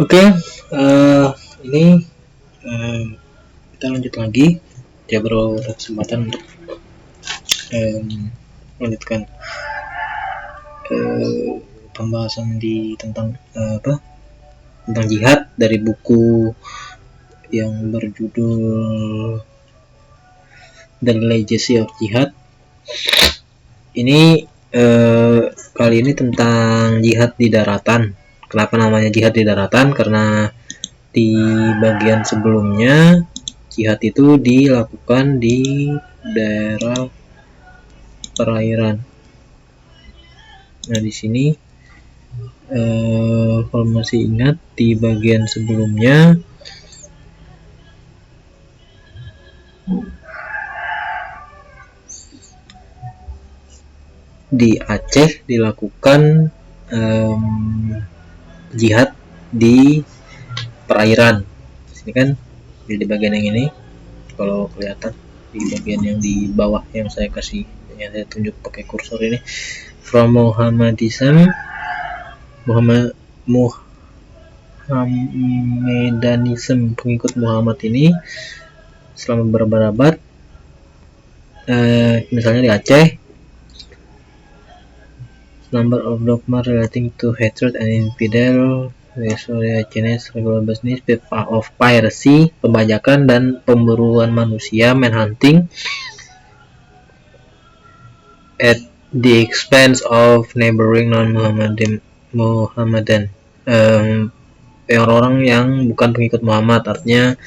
Oke, ini eh, kita lanjut lagi. Dia berkesempatan untuk melanjutkan pembahasan tentang jihad dari buku yang berjudul The Legacy of Jihad. Ini kali ini tentang jihad di daratan. Kenapa namanya jihad di daratan? Karena di bagian sebelumnya jihad itu dilakukan di daerah perairan. Nah, di sini kalau masih ingat di bagian sebelumnya di Aceh dilakukan jihad di perairan. Ini kan di bagian yang ini, kalau kelihatan di bagian yang di bawah yang saya kasih, yang saya tunjuk pakai kursor ini, from Muhammadism, Muhammedanism, pengikut Muhammad ini selama berabad-abad. Misalnya di Aceh, number of dogma relating to hatred and infidel, Chinese regular business of piracy, pembajakan dan pemburuan manusia, manhunting at the expense of neighboring non-Muhammadan, orang-orang yang bukan pengikut Muhammad, artinya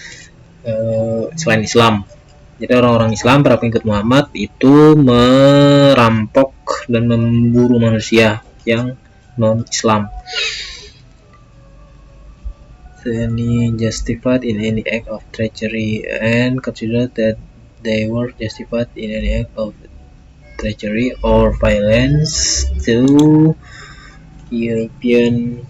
selain Islam. Jadi orang-orang Islam, para pengikut Muhammad itu merampok dan memburu manusia yang non-Islam. Any justified in any act of treachery and consider that they were justified in any act of treachery or violence to European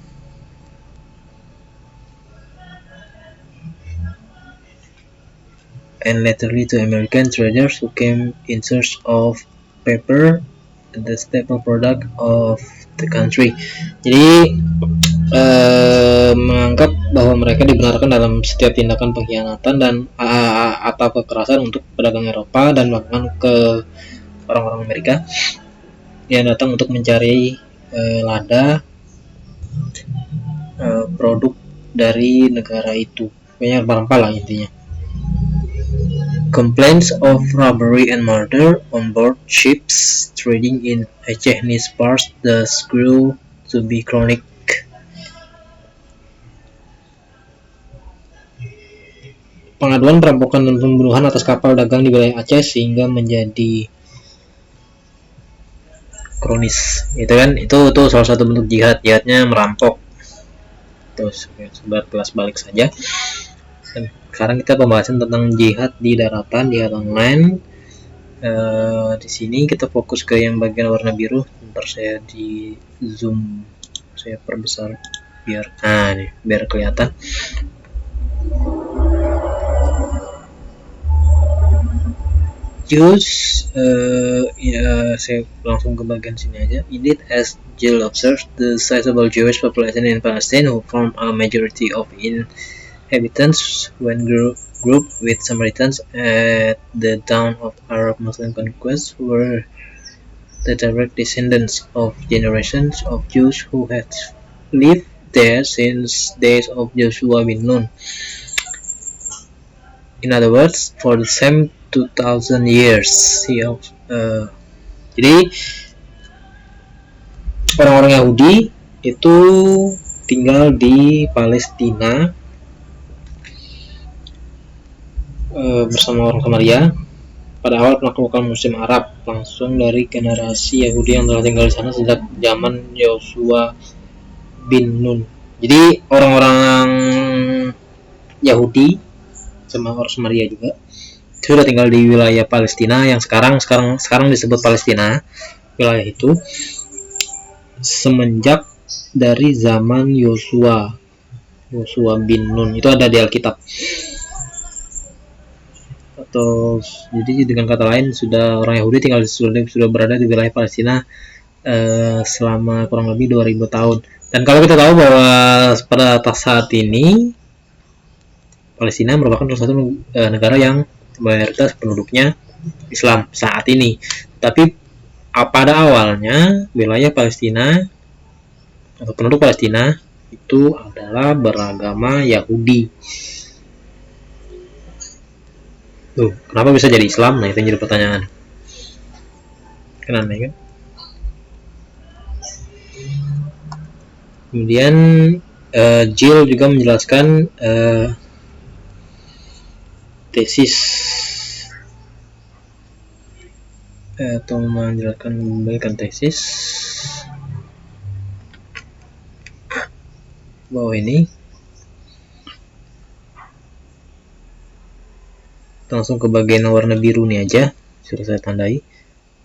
and latterly to American traders who came in search of paper, the staple product of the country. Jadi menganggap bahwa mereka dibenarkan dalam setiap tindakan pengkhianatan dan atau kekerasan untuk pedagang Eropa dan bahkan ke orang-orang Amerika yang datang untuk mencari lada produk dari negara itu. Kayaknya barang lah intinya. Complaints of robbery and murder on board ships trading in Aceh sparse thus grew to be chronic. Pengaduan perampokan dan pembunuhan atas kapal dagang di wilayah Aceh sehingga menjadi kronis. Itu kan, itu salah satu bentuk jihadnya merampok. Terus sebar kelas balik saja. Dan sekarang kita pembahasan tentang jihad di daratan, jihad online. Di sini kita fokus ke yang bagian warna biru. Ntar saya di zoom, saya perbesar biar kelihatan. Jews, saya langsung ke bagian sini aja. Indeed, as Jill observed, the sizable Jewish population in Palestine, who form a majority of inhabitants when grouped with Samaritans at the dawn of Arab-Muslim conquest, were the direct descendants of generations of Jews who had lived there since days of Joshua bin Nun. In other words, for the same 2000 years. Jadi orang-orang Yahudi itu tinggal di Palestina bersama orang Samaria pada awal penaklukan musim Arab, langsung dari generasi Yahudi yang telah tinggal di sana sejak zaman Joshua bin Nun. Jadi orang-orang Yahudi sama orang Samaria juga sudah tinggal di wilayah Palestina yang sekarang disebut Palestina, wilayah itu semenjak dari zaman Joshua bin Nun. Itu ada di Alkitab. Atau jadi dengan kata lain, sudah orang Yahudi sudah berada di wilayah Palestina selama kurang lebih 2000 tahun. Dan kalau kita tahu bahwa pada saat ini Palestina merupakan salah satu negara yang mayoritas penduduknya Islam saat ini. Tapi pada awalnya wilayah Palestina atau penduduk Palestina itu adalah beragama Yahudi. Tuh, kenapa bisa jadi Islam? Nah, itu yang jadi pertanyaan. Kan aneh kan? Kemudian Jill juga menjelaskan tesis atau menjelaskan memberikan tesis bahwa ini langsung ke bagian warna biru nih aja, sudah saya tandai.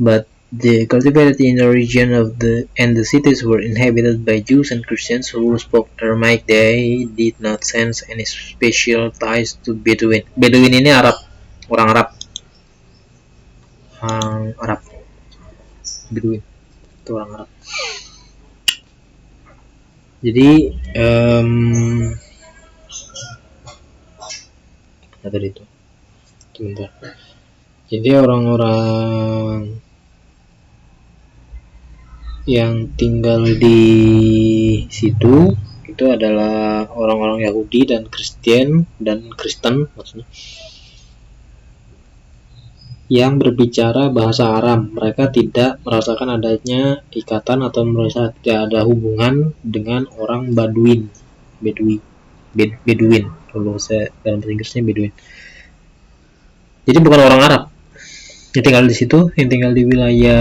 But the cultivated inner region of the cities were inhabited by Jews and Christians who spoke Aramaic. They did not sense any special ties to Bedouin. Bedouin ini Arab, orang Arab. Arab. Bedouin itu orang Arab. Jadi tadi itu. Sebentar. Jadi orang-orang yang tinggal di situ itu adalah orang-orang Yahudi dan Kristen maksudnya, yang berbicara bahasa Aram. Mereka tidak merasakan adanya ikatan atau merasa tidak ada hubungan dengan orang Bedouin. Kalau saya dalam bahasa Inggrisnya Bedouin. Jadi bukan orang Arab yang tinggal di situ, yang tinggal di wilayah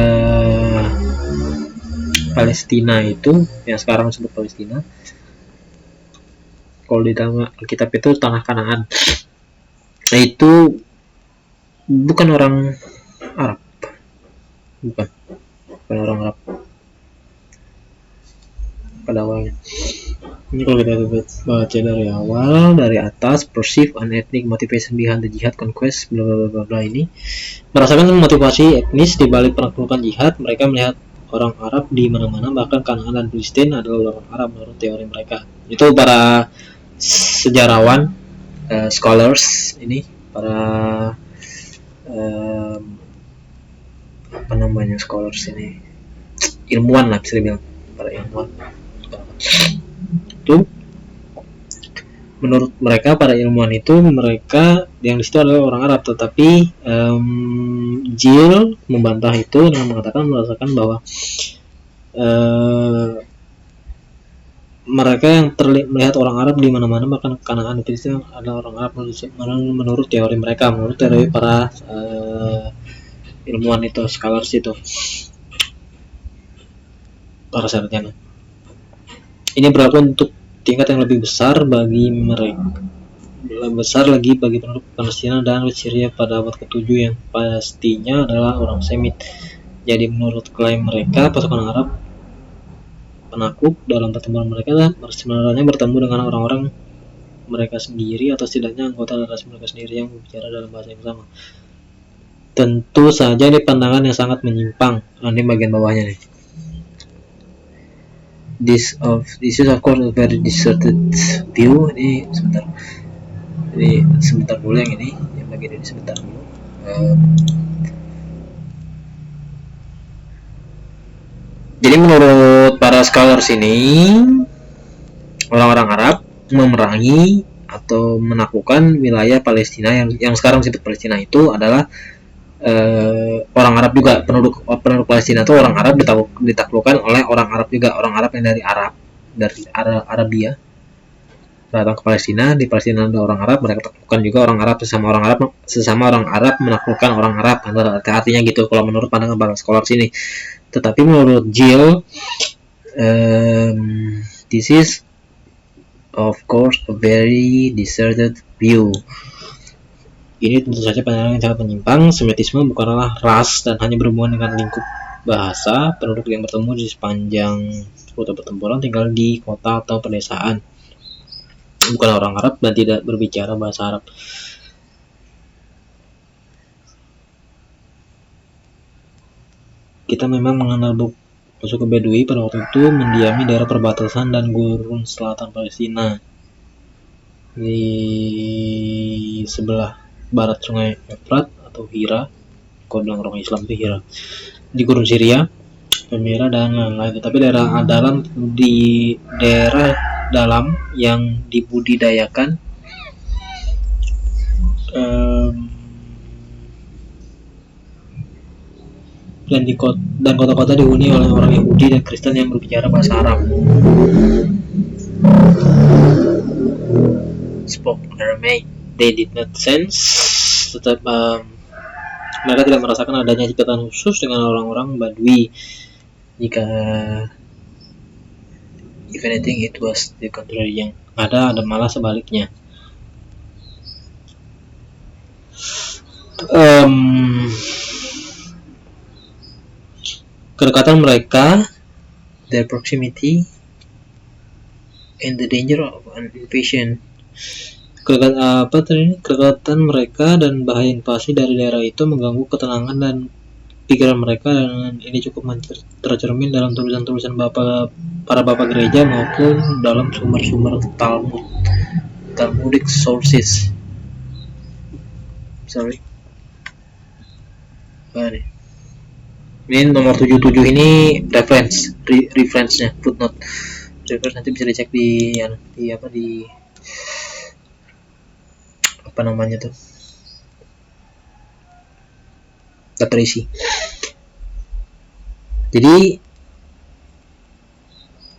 Palestina itu, yang sekarang disebut Palestina. Kalau di dalam Alkitab itu tanah Kanaan. Itu bukan orang Arab. Bukan orang Arab pada awalnya. Ini kalau kita baca dari awal, dari atas, perceive an ethnic motivation behind the jihad conquest, bla bla bla bla ini. Merasakan motivasi etnis di balik penaklukan jihad, mereka melihat orang Arab di mana-mana, bahkan Kanaan dan Filistin adalah orang Arab menurut teori mereka. Itu para sejarawan, scholars ini, para apa namanya scholars ini, ilmuwan lah bisa dibilang, para ilmuwan. Itu menurut mereka, para ilmuwan itu, mereka yang disitu adalah orang Arab, tetapi Jill membantah itu dengan merasakan bahwa mereka yang melihat orang Arab di mana-mana, bahkan Kanaan itu adalah orang Arab menurut teori mereka, menurut teori para ilmuwan itu, scholars itu, para sarjana. Ini berlaku untuk tingkat yang lebih besar bagi mereka, lebih besar lagi bagi penduduk Palestina dan Syria pada abad ke-7 yang pastinya adalah orang Semit. Jadi menurut klaim mereka, pasukan Arab penakluk dalam pertemuan mereka sebenarnya bertemu dengan orang-orang mereka sendiri, atau setidaknya anggota ras mereka sendiri yang berbicara dalam bahasa yang sama. Tentu saja ini pandangan yang sangat menyimpang. Ini bagian bawahnya nih. This is of course a very distorted view. Ini sebentar dulu yang ini, yang bagian ini sebentar dulu. Jadi menurut para scholars ini, orang-orang Arab memerangi atau menaklukkan wilayah Palestina yang sekarang disebut Palestina itu adalah orang Arab juga. Penduduk Palestina itu orang Arab ditaklukkan oleh orang Arab juga, orang Arab yang dari Arabia datang ke Palestina. Di Palestina ada orang Arab, mereka taklukkan juga orang Arab, sesama orang Arab menaklukkan orang Arab, artinya gitu kalau menurut pandangan para scholar sini. Tetapi menurut Jill, this is of course a very distorted view. Ini tentu saja pandangan yang sangat menyimpang. Semitisme bukanlah ras dan hanya berhubungan dengan lingkup bahasa. Penduduk yang bertemu di sepanjang rute pertempuran tinggal di kota atau pedesaan, bukan orang Arab dan tidak berbicara bahasa Arab. Kita memang mengenal Suku Bedui pada waktu itu mendiami daerah perbatasan dan gurun selatan Palestina di sebelah barat sungai Efrat atau Hira, kalau orang Islam itu Hira, di gurun Syria, Palmyra dan lain-lain. Tetapi daerah dalam yang dibudidayakan dan kota-kota dihuni oleh orang Yahudi dan Kristen yang berbicara bahasa Arab. Spoke Aramaic. They did not sense, mereka tidak merasakan adanya ikatan khusus dengan orang-orang Badui. Jika if anything it was the contrary, yang ada malah sebaliknya. Kedekatan mereka, their proximity, and the danger of an invasion. Kedekatan mereka dan bahaya invasi dari daerah itu mengganggu ketenangan dan pikiran mereka, dan ini cukup tercermin dalam tulisan-tulisan para bapak gereja maupun dalam sumber-sumber Talmudic sources. Ini nomor 77 ini reference-nya, footnote. Reference nanti bisa dicek di apa namanya tuh, daftar isi. Jadi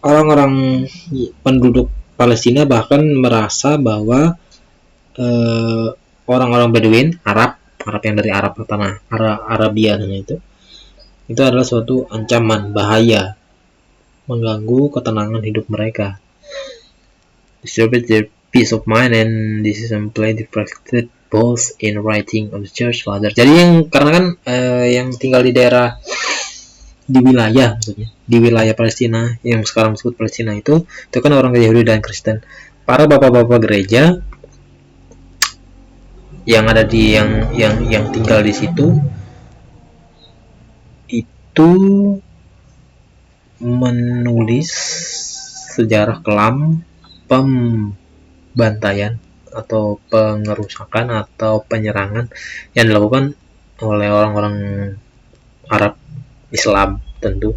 orang-orang penduduk Palestina bahkan merasa bahwa orang-orang Bedouin, Arab yang dari Arab tanah Arabia itu adalah suatu ancaman, bahaya, mengganggu ketenangan hidup mereka, disturb their peace of mind, and this is plainly reflected both in writing of the church father. Jadi karena kan yang tinggal di daerah di wilayah Palestina yang sekarang disebut Palestina itu kan orang Yahudi dan Kristen. Para bapak-bapak gereja yang ada di yang tinggal di situ itu menulis sejarah kelam pembantaian atau pengerusakan atau penyerangan yang dilakukan oleh orang-orang Arab Islam tentu,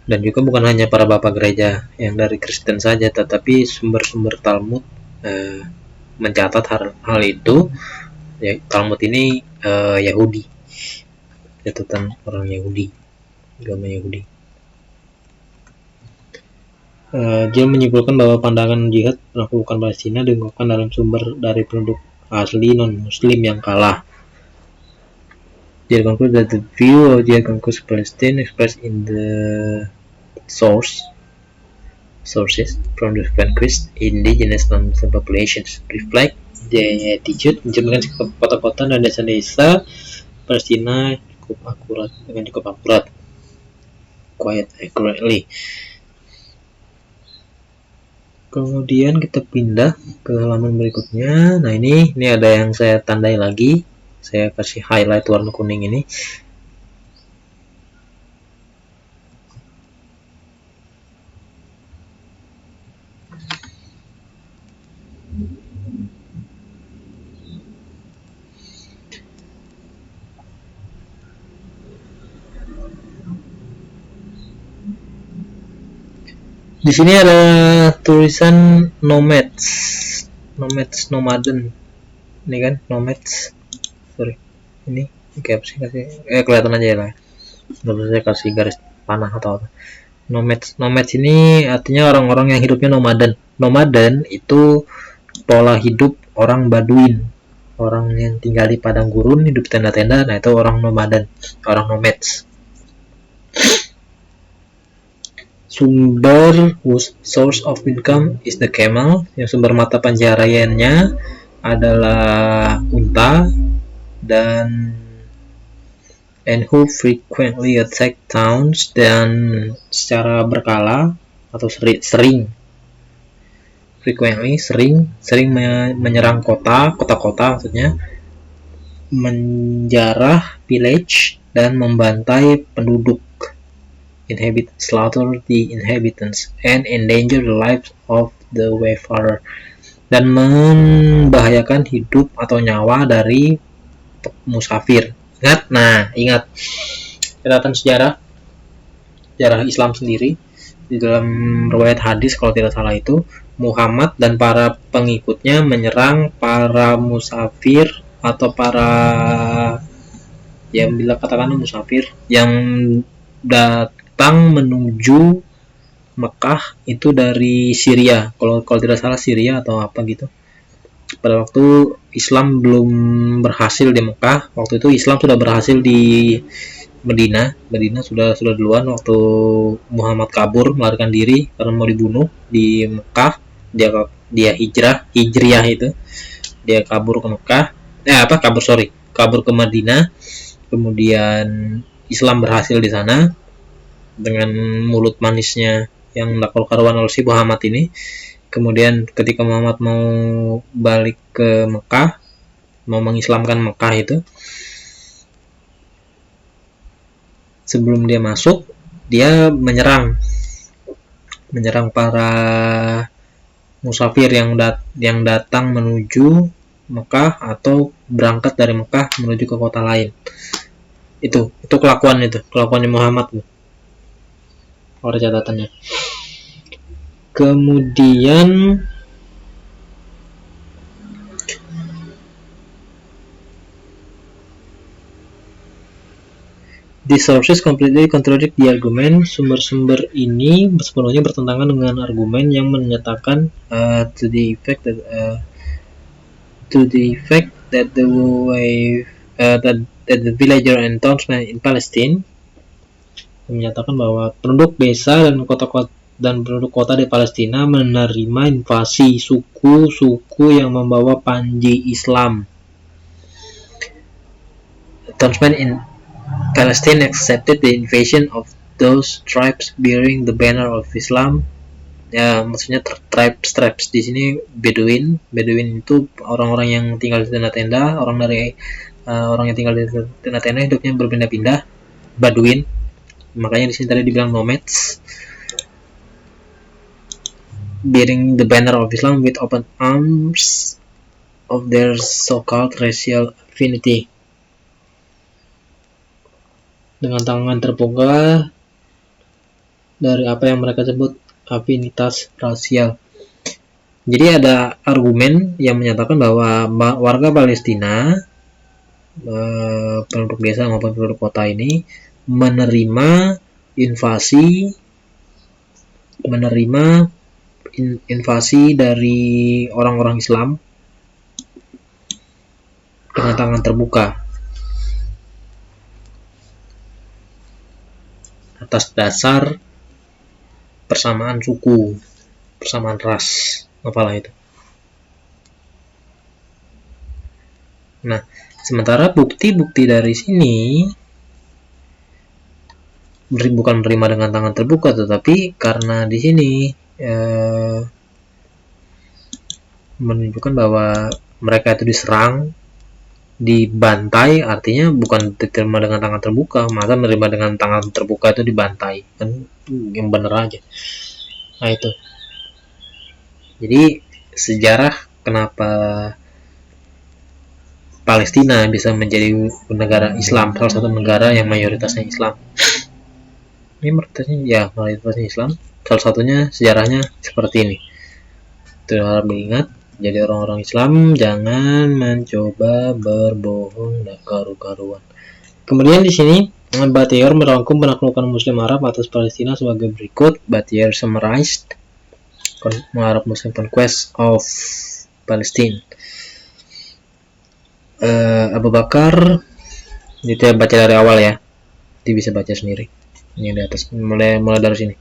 dan juga bukan hanya para bapak gereja yang dari Kristen saja, tetapi sumber-sumber Talmud mencatat hal itu. Ya, Talmud ini Yahudi, catatan orang Yahudi, agama Yahudi. Dia menyimpulkan bahwa pandangan jihad menaklukkan Palestina diungkapkan dalam sumber dari penduduk asli non-Muslim yang kalah. Dia concludes that the view of jihad conquest Palestine expressed in the sources from the conquest indigenous non-Muslim populations reflect the attitude, mencerminkan sikap kota-kota dan desa-desa Palestina cukup akurat, quite accurately. Kemudian kita pindah ke halaman berikutnya. Nah ini ada yang saya tandai lagi, saya kasih highlight warna kuning ini. Di sini ada tulisan nomaden. Ini kan nomads. Sorry. Ini kayak apa sih, kelihatan aja ya lah. Nggak bisa saya kasih garis panah atau apa. Nomads ini artinya orang-orang yang hidupnya nomaden. Nomaden itu pola hidup orang Baduin, orang yang tinggal di padang gurun, hidup tenda-tenda. Nah itu orang nomaden, orang nomads. Source of income is the camel, yang sumber mata pencahariannya adalah unta, dan and who frequently attack towns, dan secara berkala atau sering menyerang kota-kota maksudnya, menjarah village dan membantai penduduk. slaughter the inhabitants, and endanger the lives of the wayfarer, dan membahayakan hidup atau nyawa dari musafir. Ingat catatan sejarah Islam sendiri di dalam riwayat hadis kalau tidak salah itu, Muhammad dan para pengikutnya menyerang para musafir atau para bila katakanlah musafir yang datang menuju Mekah itu dari Syria, kalau tidak salah Syria atau apa gitu. Pada waktu Islam belum berhasil di Mekah, waktu itu Islam sudah berhasil di Medina sudah duluan waktu Muhammad kabur melarikan diri karena mau dibunuh di Mekah. Dia hijriah itu, dia kabur ke Mekah, kabur ke Madinah. Kemudian Islam berhasil di sana dengan mulut manisnya yang tak karuan oleh si Muhammad ini. Kemudian ketika Muhammad mau balik ke Mekah, mau mengislamkan Mekah itu, sebelum dia masuk, dia menyerang para musafir yang datang menuju Mekah atau berangkat dari Mekah menuju ke kota lain. Itu kelakuannya Muhammad. Ada catatannya. Kemudian the sources completely contradict the argument. Sumber-sumber ini sepenuhnya bertentangan dengan argumen yang menyatakan to the effect that the way that the villager and townsmen in Palestine, menyatakan bahwa penduduk desa dan penduduk kota di Palestina menerima invasi suku-suku yang membawa panji Islam. Townsmen in Palestine accepted the invasion of those tribes bearing the banner of Islam. Ya, maksudnya tribes di sini Bedouin itu orang-orang yang tinggal di tenda-tenda, orang yang tinggal di tenda-tenda hidupnya berpindah-pindah, Bedouin. Makanya di sini tadi dibilang nomads. Bearing the banner of Islam with open arms of their so-called racial affinity. Dengan tangan terbuka dari apa yang mereka sebut afinitas rasial. Jadi ada argumen yang menyatakan bahwa warga Palestina, penduduk desa maupun penduduk kota ini, menerima invasi dari orang-orang Islam dengan tangan terbuka atas dasar persamaan suku, persamaan ras, apalah itu. Nah, sementara bukti-bukti dari sini bukan menerima dengan tangan terbuka, tetapi karena di sini menunjukkan bahwa mereka itu diserang, dibantai, artinya bukan diterima dengan tangan terbuka. Masa menerima dengan tangan terbuka itu dibantai, kan yang bener aja. Nah itu, jadi sejarah kenapa Palestina bisa menjadi negara Islam, salah satu negara yang mayoritasnya Islam. Ini mayoritasnya Islam. Salah satunya sejarahnya seperti ini. Itu harap diingat. Jadi orang-orang Islam jangan mencoba berbohong dan karu-karuan. Kemudian di sini Battier merangkum penaklukan Muslim Arab atas Palestina sebagai berikut. Battier summarized Arab Muslim conquest of Palestine. Abu Bakar, ini kita baca dari awal ya. Dia bisa baca sendiri. Ini di atas, mulai dari sini.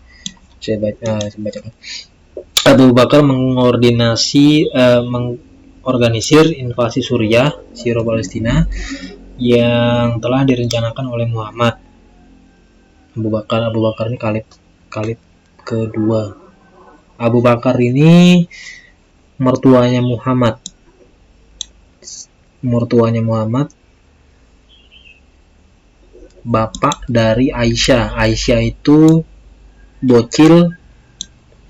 Saya bacakan. Abu Bakar mengorganisir invasi Suriah, Syro-Palestina yang telah direncanakan oleh Muhammad. Abu Bakar ini Khalid kedua. Abu Bakar ini mertuanya Muhammad. bapak dari Aisyah. Aisyah itu bocil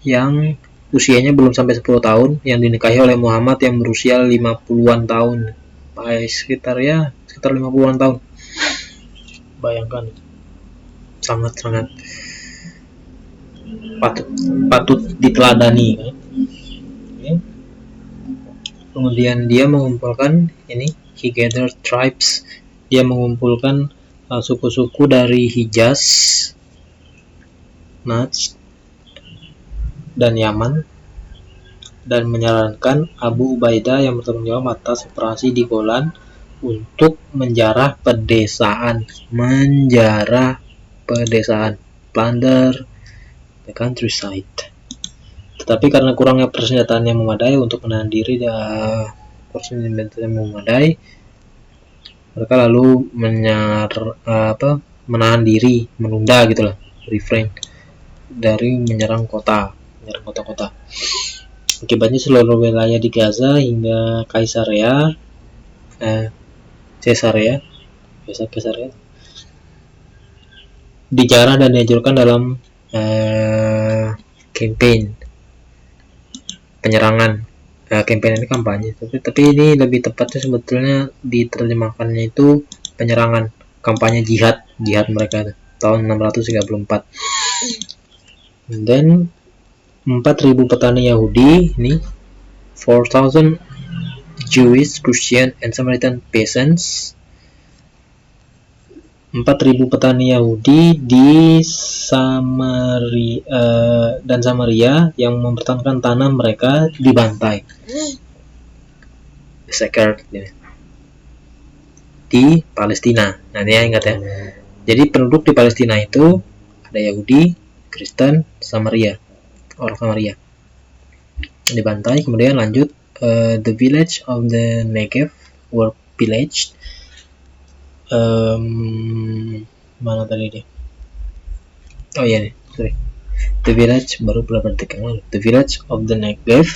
yang usianya belum sampai 10 tahun yang dinikahi oleh Muhammad yang berusia 50-an tahun. Sekitar 50-an tahun. Bayangkan, sangat-sangat patut diteladani kan? Kemudian dia mengumpulkan he gathered tribes, dia mengumpulkan suku-suku dari Hijaz, Najd, dan Yaman, dan menyarankan Abu Ubaidah yang bertanggung jawab atas operasi di Golan untuk menjarah pedesaan, plunder the countryside. Tetapi karena kurangnya persenjataan yang memadai untuk menahan diri, mereka lalu menahan diri, menunda gitulah, refrain dari menyerang kota-kota. Akibatnya seluruh wilayah di Gaza hingga Caesarea dijarah dan dihancurkan dalam campaign penyerangan. Campaign ini kampanye, tapi ini lebih tepatnya sebetulnya diterjemahkannya itu penyerangan, kampanye jihad mereka tahun 634. Dan 4.000 petani Yahudi, 4,000 Jewish, Christian, and Samaritan peasants, 4.000 petani Yahudi di Samaria yang mempertahankan tanah mereka dibantai, di Palestina. Nah, ini ingat ya. Jadi penduduk di Palestina itu ada Yahudi, Kristen, orang Samaria dibantai. Kemudian lanjut, the village of the Negev were pillaged. Mana tadi dia? Oh iya nih, sorry. The village baru berapa detik yang lalu. The village of the Negev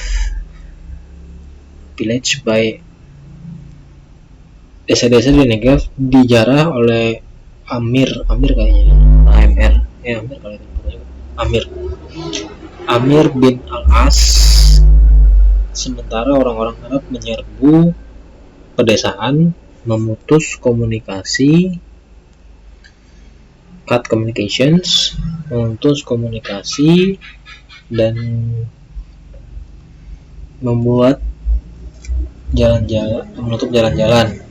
pillaged by desa-desa di Negev dijarah oleh Amir kayaknya. Amir bin Al-As. Sementara orang-orang Arab menyerbu pedesaan, memutus komunikasi, dan menutup jalan-jalan.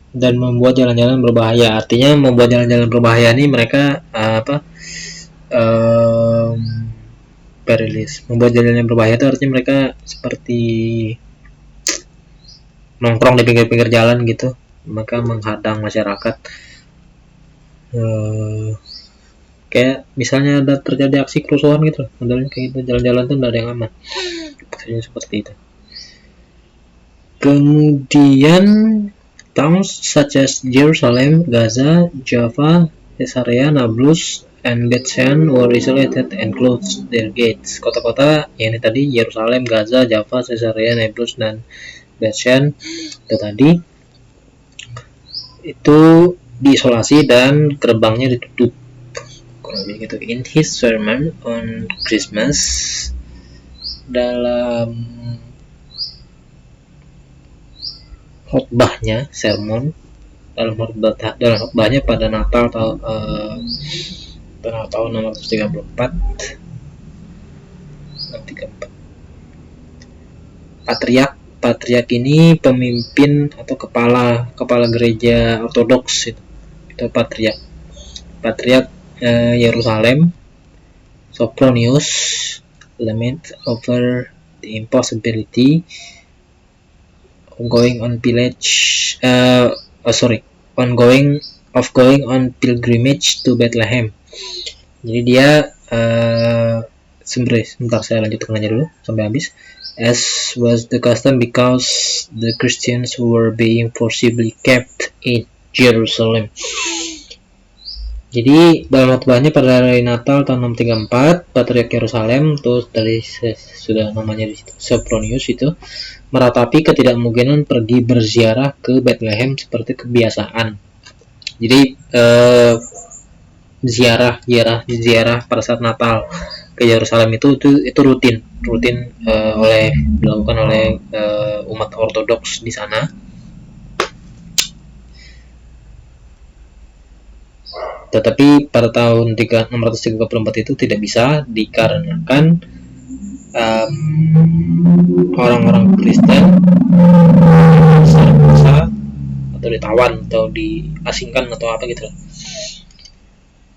Dan membuat jalan-jalan berbahaya. Artinya membuat jalan-jalan berbahaya ini mereka perilis. Membuat jalan-jalan berbahaya itu artinya mereka seperti nongkrong di pinggir-pinggir jalan gitu, maka menghadang masyarakat. Kayak misalnya ada terjadi aksi kerusuhan gitu, modelnya kayak gitu, jalan-jalan tuh nggak ada yang aman. Maksudnya seperti itu. Kemudian towns such as Jerusalem, Gaza, Jaffa, Caesarea, Nablus, and Bethshean were isolated and closed their gates. Kota-kota yang ini tadi, Yerusalem, Gaza, Jaffa, Caesarea, Nablus, dan Bethshean itu tadi, itu diisolasi dan gerbangnya ditutup. Gitu. In his sermon on Christmas, dalam khotbahnya, dalam khotbahnya pada Natal tahun 634, Patriark ini pemimpin atau kepala gereja ortodoks itu patriark Yerusalem, Sophronius, lament over the impossibility of going on pilgrimage to Bethlehem. Jadi dia sebentar saya lanjutkan aja dulu sampai habis. As was the custom because the Christians were being forcibly kept in Jerusalem. Jadi dalam khotbahnya pada hari Natal tahun 634, Patriark Yerusalem itu dari sudah namanya di situ, Sophronius itu meratapi ketidakmungkinan pergi berziarah ke Bethlehem seperti kebiasaan. Jadi ziarah pada saat Natal ke Yerusalem itu rutin dilakukan oleh umat Ortodoks di sana. Tetapi pada tahun 634 itu tidak bisa dikarenakan orang-orang Kristen bisa atau ditawan atau diasingkan atau apa gitu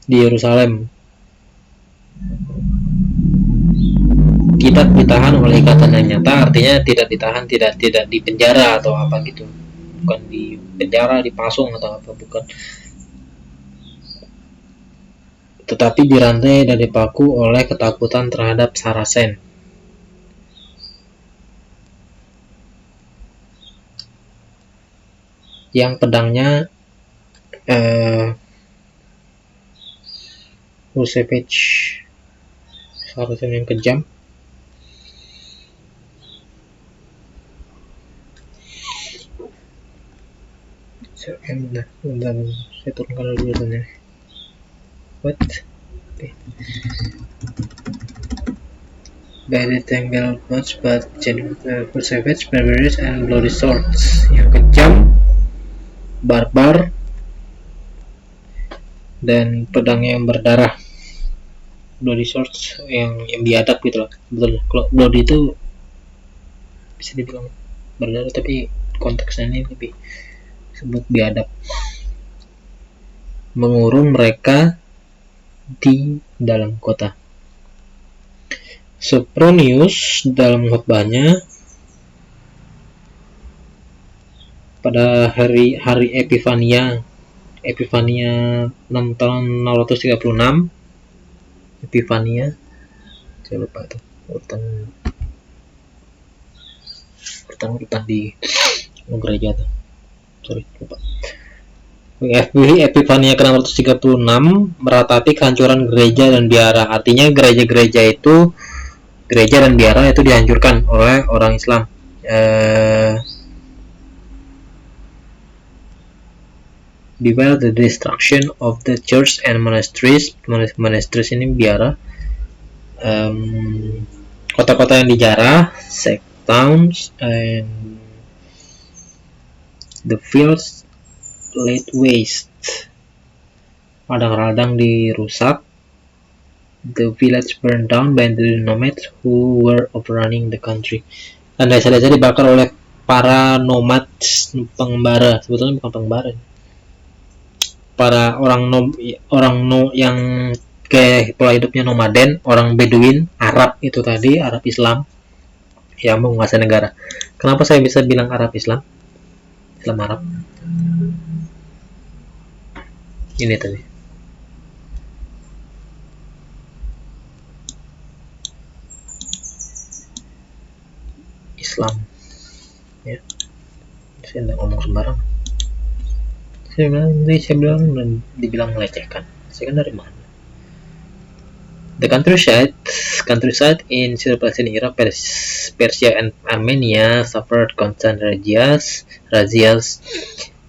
di Yerusalem. Kita ditahan oleh ikatan yang nyata, artinya tidak ditahan, tidak di penjara atau apa gitu, bukan di penjara, dipasung atau apa, bukan, tetapi dirantai dan dipaku oleh ketakutan terhadap Saracen. Yang pedangnya Rusevich, Saracen yang kejam. Bentar, saya turunkan dulu tulisannya. What? Okay. By the tangled knots, but Savage, Barbarous, and Bloody Swords. Yang kejam, barbar, dan pedangnya yang berdarah. Bloody Swords yang biadab gitu loh. Betul. Kalau Bloody itu bisa dibilang berdarah, tapi konteksnya ini lebih sebut biadab. Mengurung mereka di dalam kota. Sophronius dalam khotbahnya pada hari Epifania 6 tahun 636, Epifania, saya lupa tuh urutan di gereja tuh, sorry lupa. Epifania ke-636 meratapi kehancuran gereja dan biara. Artinya gereja-gereja itu, gereja dan biara itu dihancurkan oleh orang Islam. Beware the destruction of the church and monasteries. Monasteries ini biara. Kota-kota yang dijarah, sect towns, and the fields laid waste. Ladang-ladang dirusak. The village burned down by the nomads who were overrunning the country. Dan desa-desa dibakar oleh para nomads, pengembara. Sebetulnya bukan pengembara, para yang kayak pola hidupnya nomaden, orang Beduin, Arab itu tadi, Arab Islam yang menguasai negara. Kenapa saya bisa bilang Arab Islam? Islam Arab. Ini tadi. Islam. Ya. Saya tidak ngomong sembarang. Saya bilang dibilang melecehkan. Saya kan dari mana? The countryside in Syro-Palestine, Iraq, Persia, and Armenia suffered constant razzias,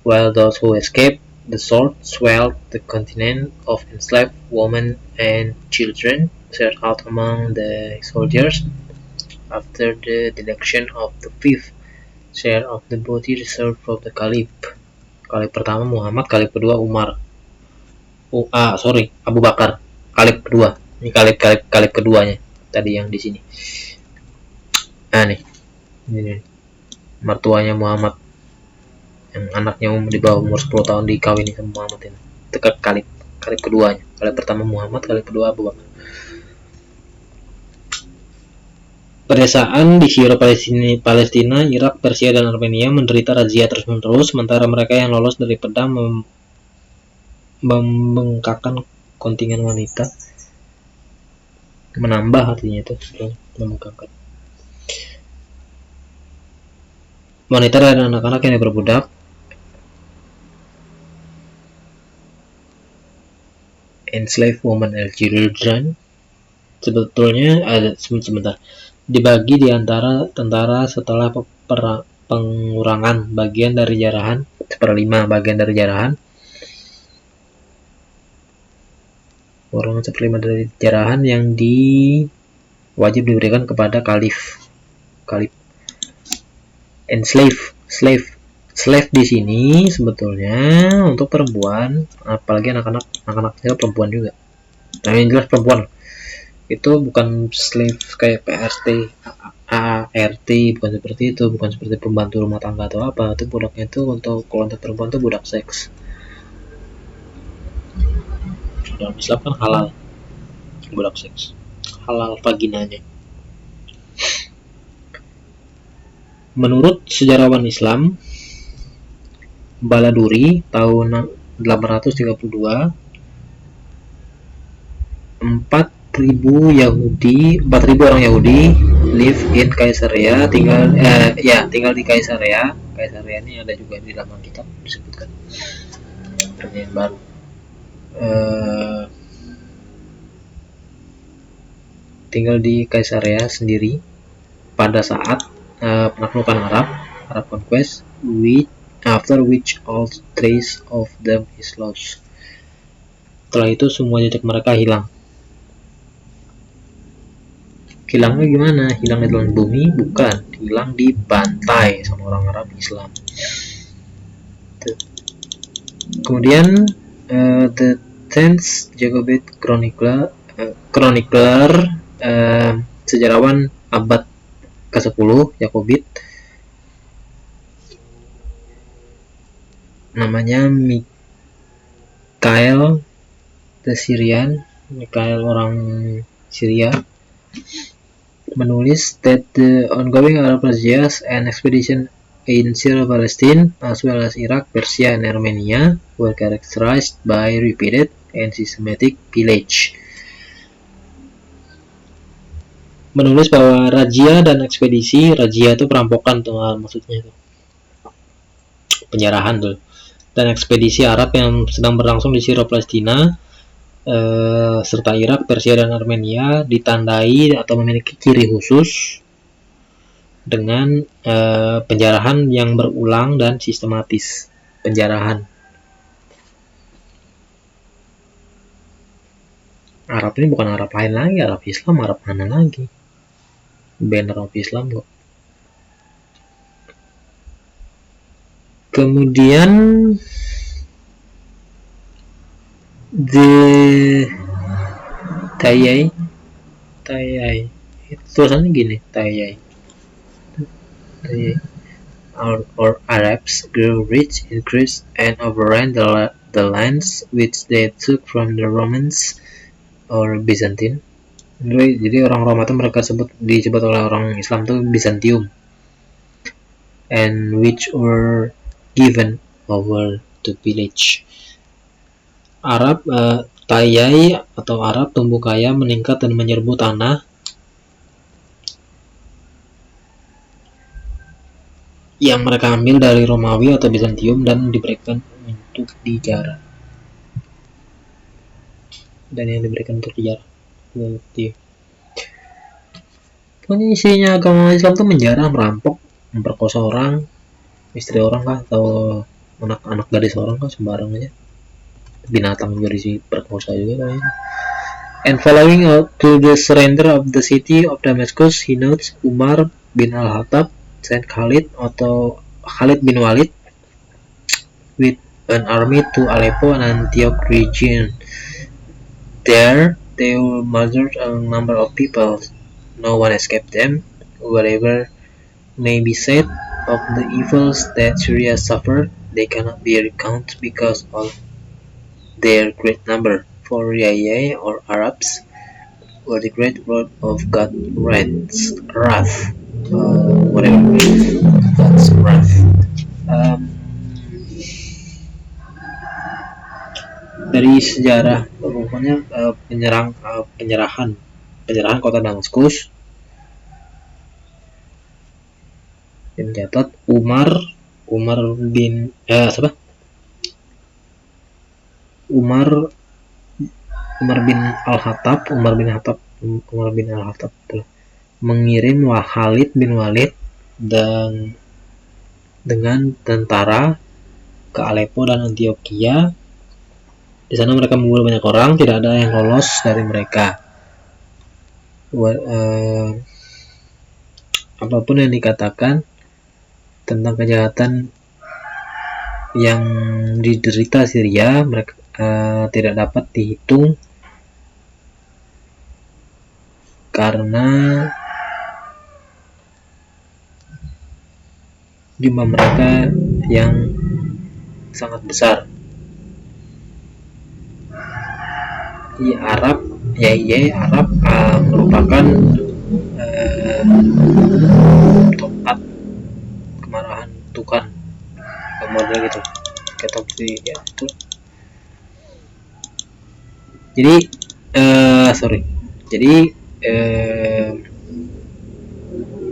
while those who escaped the sword swelled the continent of enslaved women and children set out among the soldiers. After the deduction of the fifth share of the booty reserved for the Caliph. Caliph pertama Muhammad, Caliph kedua Umar. Abu Bakar. Caliph kedua. Ini Caliph keduanya tadi yang di sini. Nah nih, ini mertuanya Muhammad, yang anaknya di bawah umur 10 tahun dikawini sama Muhammad ini. Dekat Caliph keduanya. Caliph pertama Muhammad, Caliph kedua Abu Bakar. Pedesaan di Syro-Palestina, Irak, Persia, dan Armenia menderita razia terus-menerus, sementara mereka yang lolos dari pedang membengkakkan kontingen wanita. Menambah artinya itu membengkakkan. Wanita dan anak-anak yang diperbudak. enslaved women and children. Sebetulnya ada sebentar dibagi di antara tentara setelah pengurangan bagian dari jarahan 1/5 bagian dari jarahan pengurangan 1/5 dari jarahan yang wajib diberikan kepada kalif and slave di sini sebetulnya untuk perempuan, apalagi anak-anaknya perempuan juga. Nah, yang jelas perempuan itu bukan slave kayak PRT, ART, bukan seperti itu, bukan seperti pembantu rumah tangga atau apa. Itu budaknya itu untuk kalau untuk perempuan itu budak seks. Dalam Islam kan halal budak seks, halal vaginanya. Menurut sejarawan Islam Baladuri tahun 832, 4.000 orang Yahudi live in Kaisaria, tinggal di Kaisaria. Kaisaria ini ada juga di dalam kitab disebutkan perjanjian baru. Tinggal di Kaisaria sendiri pada saat penaklukan Arab conquest, after which all trace of them is lost. Setelah itu semua jejak mereka hilang. Hilangnya gimana? Hilang di dalam bumi? Bukan, hilang dibantai sama orang Arab Islam. Kemudian the 10th Jacobite chronicler sejarawan abad ke-10 Jacobite namanya Mikhail the Syrian, Mikhail orang Syria, menulis that the ongoing Arab razzias and expedition in Syria, Palestine, as well as Iraq, Persia, and Armenia were characterized by repeated and systematic pillage. Menulis bahwa razia dan ekspedisi, razia itu perampokan tuh maksudnya itu, penjarahan tuh, dan ekspedisi Arab yang sedang berlangsung di Syria, Palestina, serta Irak, Persia, dan Armenia ditandai atau memiliki ciri khusus dengan penjarahan yang berulang dan sistematis. Penjarahan Arab ini bukan Arab lain lagi, Arab Islam, Arab mana lagi? Banner Arab Islam kok. Kemudian the Tayyai itu tulisannya gini, Tayyai or Arabs grew rich, increased, and overran the lands which they took from the Romans or Byzantine. Jadi orang Roma itu mereka disebut oleh orang Islam itu Byzantium, and which were given over to pillage. Arab Tayyai atau Arab tumbuh kaya, meningkat dan menyerbu tanah yang mereka ambil dari Romawi atau Bizantium dan diberikan untuk dijarah. Pokoknya isinya agama Islam tuh menjarah, merampok, memperkosa orang, istri orang kah, atau anak gadis orang kah, sembarang aja. Binatang juga diperkosa juga kayaknya. And following out to the surrender of the city of Damascus, he notes Umar bin al-Khattab sent Khalid bin Walid with an army to Aleppo and Antioch region. There they murdered a number of people. No one escaped them. Whatever may be said of the evils that Syria suffered, they cannot be recounted because of their great number. For Yayai or Arabs were the great word of God's wrath. God's wrath. Dari sejarah pokoknya penyerahan kota Damaskus yang mencatat Umar Umar bin Al-Khattab mengirim Khalid bin Walid dan dengan tentara ke Aleppo dan Antioquia. Di sana mereka membunuh banyak orang, tidak ada yang lolos dari mereka. Apapun yang dikatakan tentang kejahatan yang diderita Syria, mereka tidak dapat dihitung karena jumlah mereka yang sangat besar. Arab merupakan tempat kemarahan Tuhan, model gitu, ya itu. Jadi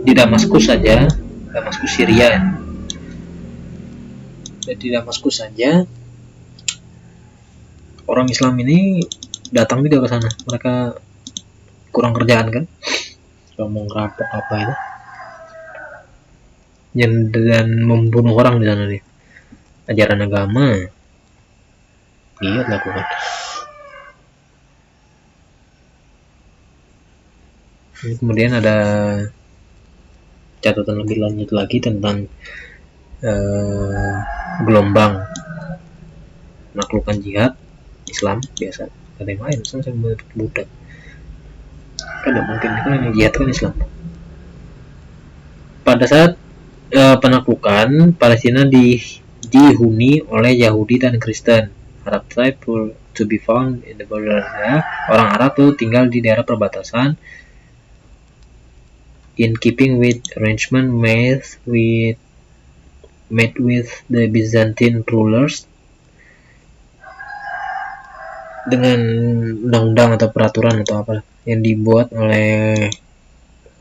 di Damaskus Syria. Di Damaskus saja orang Islam ini datang juga ke sana. Mereka kurang kerjaan kan, mau ngerampok apa itu, dan membunuh orang di sana nih. Ajaran agama dia lakukan. Kemudian ada catatan lebih lanjut lagi tentang gelombang menaklukkan jihad Islam biasa. Ada yang lain, misalnya saya budak kan tidak mungkin, kan yang jihad kan Islam. Pada saat penaklukan, Palestina dihuni oleh Yahudi dan Kristen. Arab tribe to be found in the border area. Orang Arab tuh tinggal di daerah perbatasan. In keeping with arrangement made with the Byzantine rulers, dengan undang-undang atau peraturan atau apa yang dibuat oleh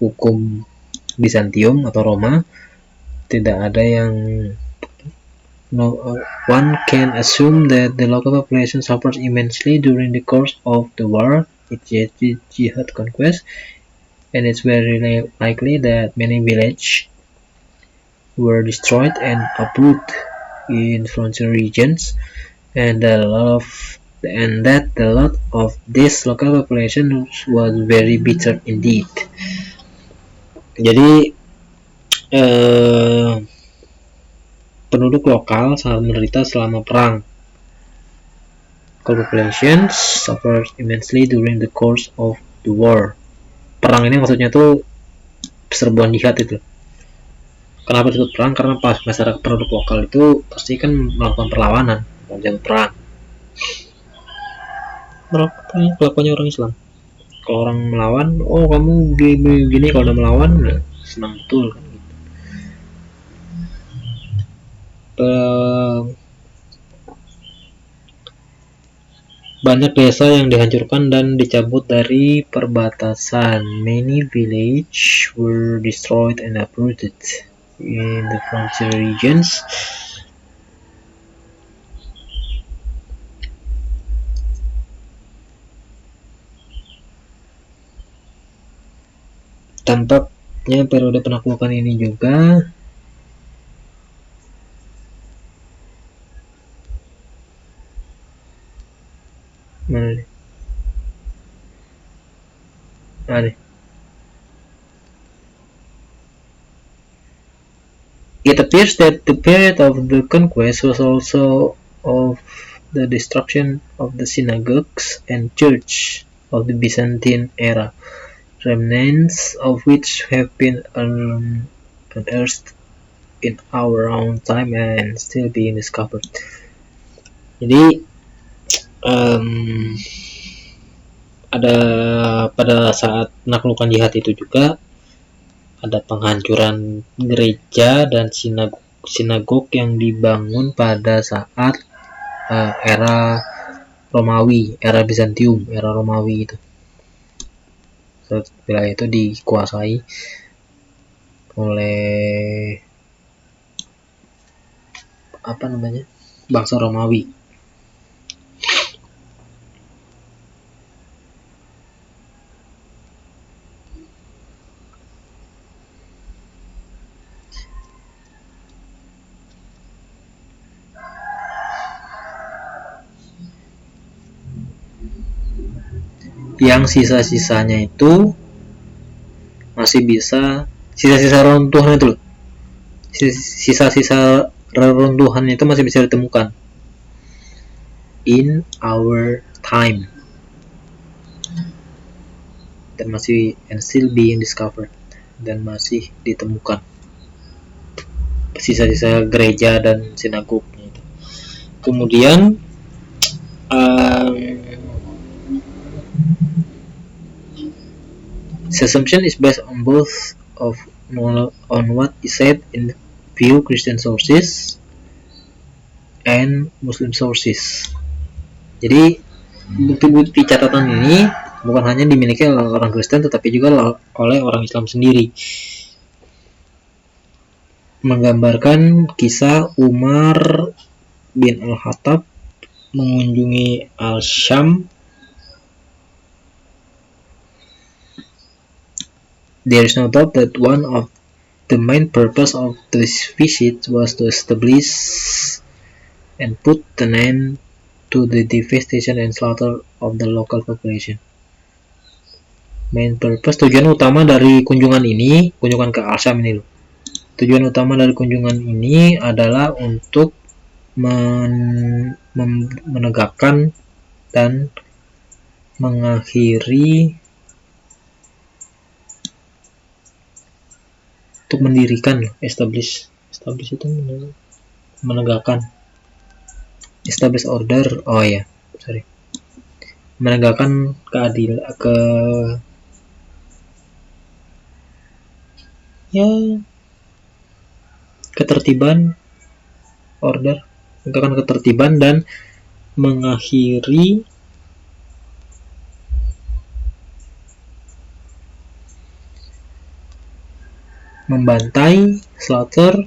hukum Bizantium atau Roma, tidak ada yang one can assume that the local population suffered immensely during the course of the war, jihad conquest, and it's very likely that many villages were destroyed and uprooted in frontier regions, and that a lot of this local population was very bitter indeed. Jadi penduduk lokal sangat menderita selama perang. Local populations suffered immensely during the course of the war. Perang ini maksudnya tuh serbuan jihad itu. Kenapa disebut perang? Karena pas masyarakat penduduk lokal itu pasti kan melakukan perlawanan pada perang. Kelakuannya orang Islam. Kalau orang melawan, oh kamu gini, kalau udah melawan senang betul kan gitu. Banyak desa yang dihancurkan dan dicabut dari perbatasan. Many villages were destroyed and uprooted in the frontier regions. Tampaknya periode penaklukan ini juga It appears that the period of the conquest was also of the destruction of the synagogues and church of the Byzantine era, remnants of which have been unearthed in our own time and still being discovered. Jadi ada pada saat penaklukan jihad itu juga ada penghancuran gereja dan sinagog yang dibangun pada saat era Romawi, era Bizantium, era Romawi itu. Wilayah itu dikuasai oleh bangsa Romawi. yang sisa-sisanya itu masih bisa, sisa-sisa reruntuhan itu loh, sisa-sisa reruntuhan itu masih bisa ditemukan in our time, dan masih and still being discovered, dan masih ditemukan sisa-sisa gereja dan sinagognya itu. Kemudian this assumption is based on both of on what is said in few Christian sources and Muslim sources. Jadi bukti-bukti catatan ini bukan hanya dimiliki oleh orang Kristen tetapi juga oleh orang Islam sendiri. Menggambarkan kisah Umar bin Al-Khattab mengunjungi Al-Syam. There is no doubt that one of the main purpose of this visit was to establish and put an end to the devastation and slaughter of the local population. Main purpose, tujuan utama dari kunjungan ke Al-Syam ini loh. Tujuan utama dari kunjungan ini adalah untuk menegakkan dan mengakhiri, untuk mendirikan, establish itu menegakkan, establish order, menegakkan ketertiban, order, menegakkan ketertiban dan mengakhiri membantai, slaughter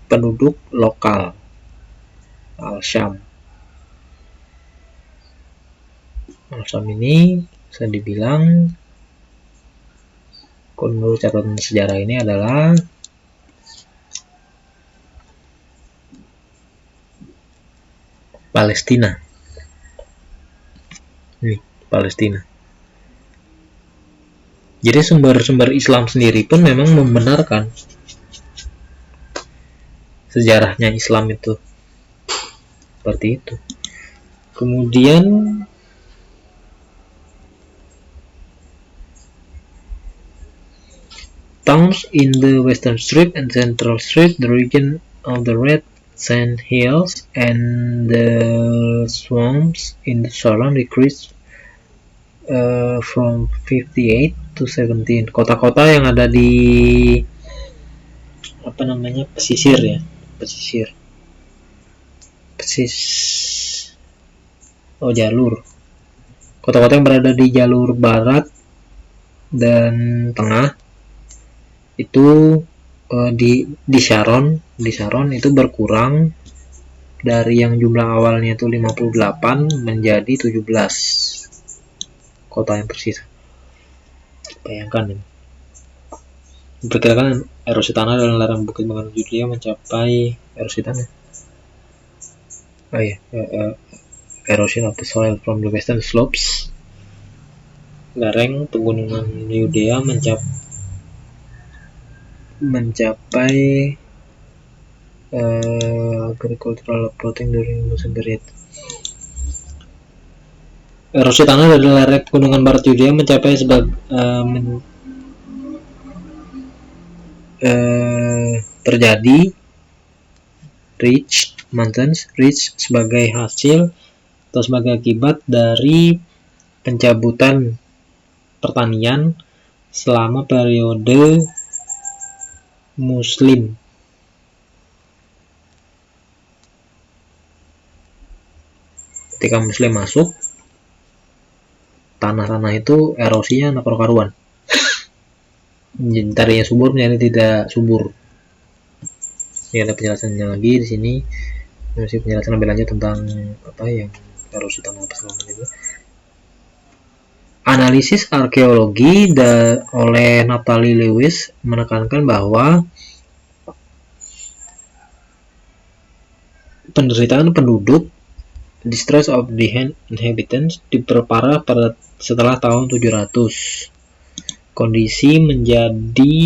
penduduk lokal Al-Syam. Al-Syam ini bisa dibilang menurut catatan sejarah ini adalah Palestina. Ini Palestina. Jadi sumber-sumber Islam sendiri pun memang membenarkan sejarahnya Islam itu seperti itu. Kemudian towns in the Western Strip and Central Strip, the region of the Red Sand Hills, and the swamps in the southern decreased from 58 to 17. Kota-kota yang ada di pesisir. Jalur. Kota-kota yang berada di jalur barat dan tengah itu di Sharon itu berkurang dari yang jumlah awalnya itu 58 menjadi 17 kota yang tersisa. Bayangkan ini. Diperkirakan erosi tanah dalam lereng bukit mengenai Judea mencapai erosi tanah. Erosion of the soil from the western slopes. Lereng pegunungan Yudea mencapai agricultural plotting during musim period. Erosi tanah dari lereng pegunungan barat Yudea mencapai terjadi ridge sebagai hasil atau sebagai akibat dari pencabutan pertanian selama periode Muslim. Ketika Muslim masuk, tanah-tanah itu erosinya anak karuan. Tadinya subur menjadi tidak subur. Ini ada penjelasannya lagi di sini. Masih penjelasan lebih lanjut tentang yang erosi tanah itu. Analisis arkeologi oleh Natalie Lewis menekankan bahwa penderitaan penduduk Distress of the inhabitants diperparah setelah tahun 700. Kondisi menjadi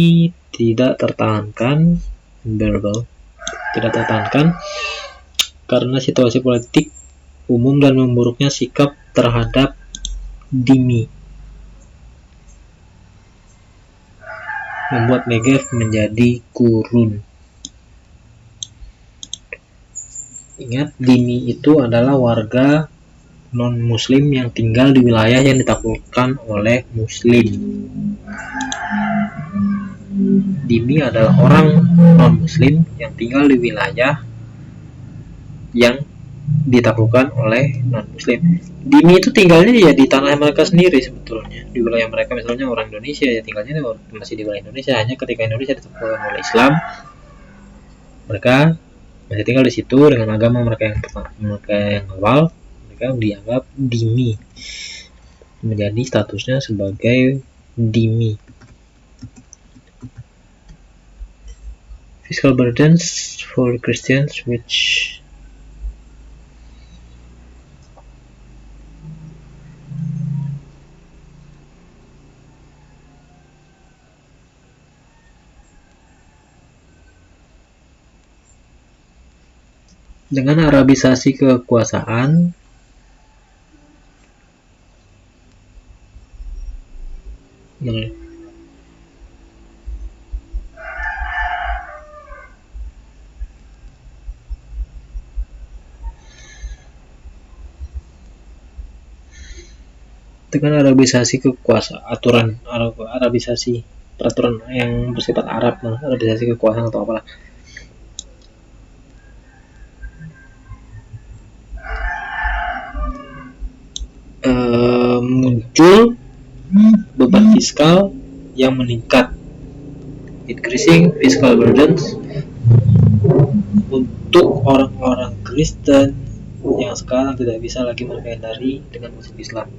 tidak tertahankan, karena situasi politik umum dan memburuknya sikap terhadap dhimmi membuat Negev menjadi gurun. Ingat, dhimmi itu adalah warga non-muslim yang tinggal di wilayah yang ditaklukkan oleh muslim. Dhimmi adalah orang non-muslim yang tinggal di wilayah yang ditaklukkan oleh non-muslim. Dhimmi itu tinggalnya ya di tanah mereka sendiri sebetulnya, di wilayah mereka. Misalnya orang Indonesia ya tinggalnya masih di wilayah Indonesia, hanya ketika Indonesia ditaklukkan oleh Islam, mereka masih tinggal di situ dengan agama mereka yang awal. Mereka dianggap dhimmi, menjadi statusnya sebagai dhimmi. Fiscal burdens for Christians which dengan Arabisasi kekuasaan, Arabisasi peraturan yang bersifat Arab, Arabisasi kekuasaan atau apalah. Muncul beban fiskal yang meningkat, increasing fiscal burdens untuk orang-orang Kristen yang sekarang tidak bisa lagi menghindari dengan musuh Islam.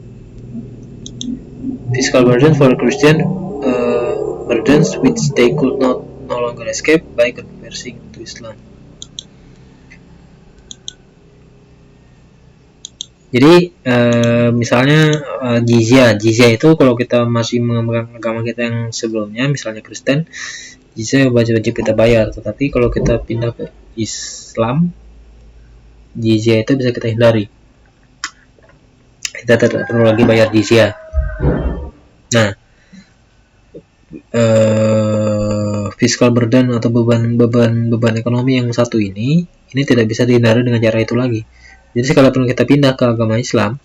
Fiscal burdens for Christian burdens which they could no longer escape by converting to Islam. Jadi misalnya jizya itu kalau kita masih memegang agama kita yang sebelumnya, misalnya Kristen, jizya wajib kita bayar. Tetapi kalau kita pindah ke Islam, jizya itu bisa kita hindari. Kita tidak perlu lagi bayar jizya. Nah, fiscal burden atau beban ekonomi yang satu ini tidak bisa dihindari dengan cara itu lagi. Jadi sekalipun kita pindah ke agama Islam,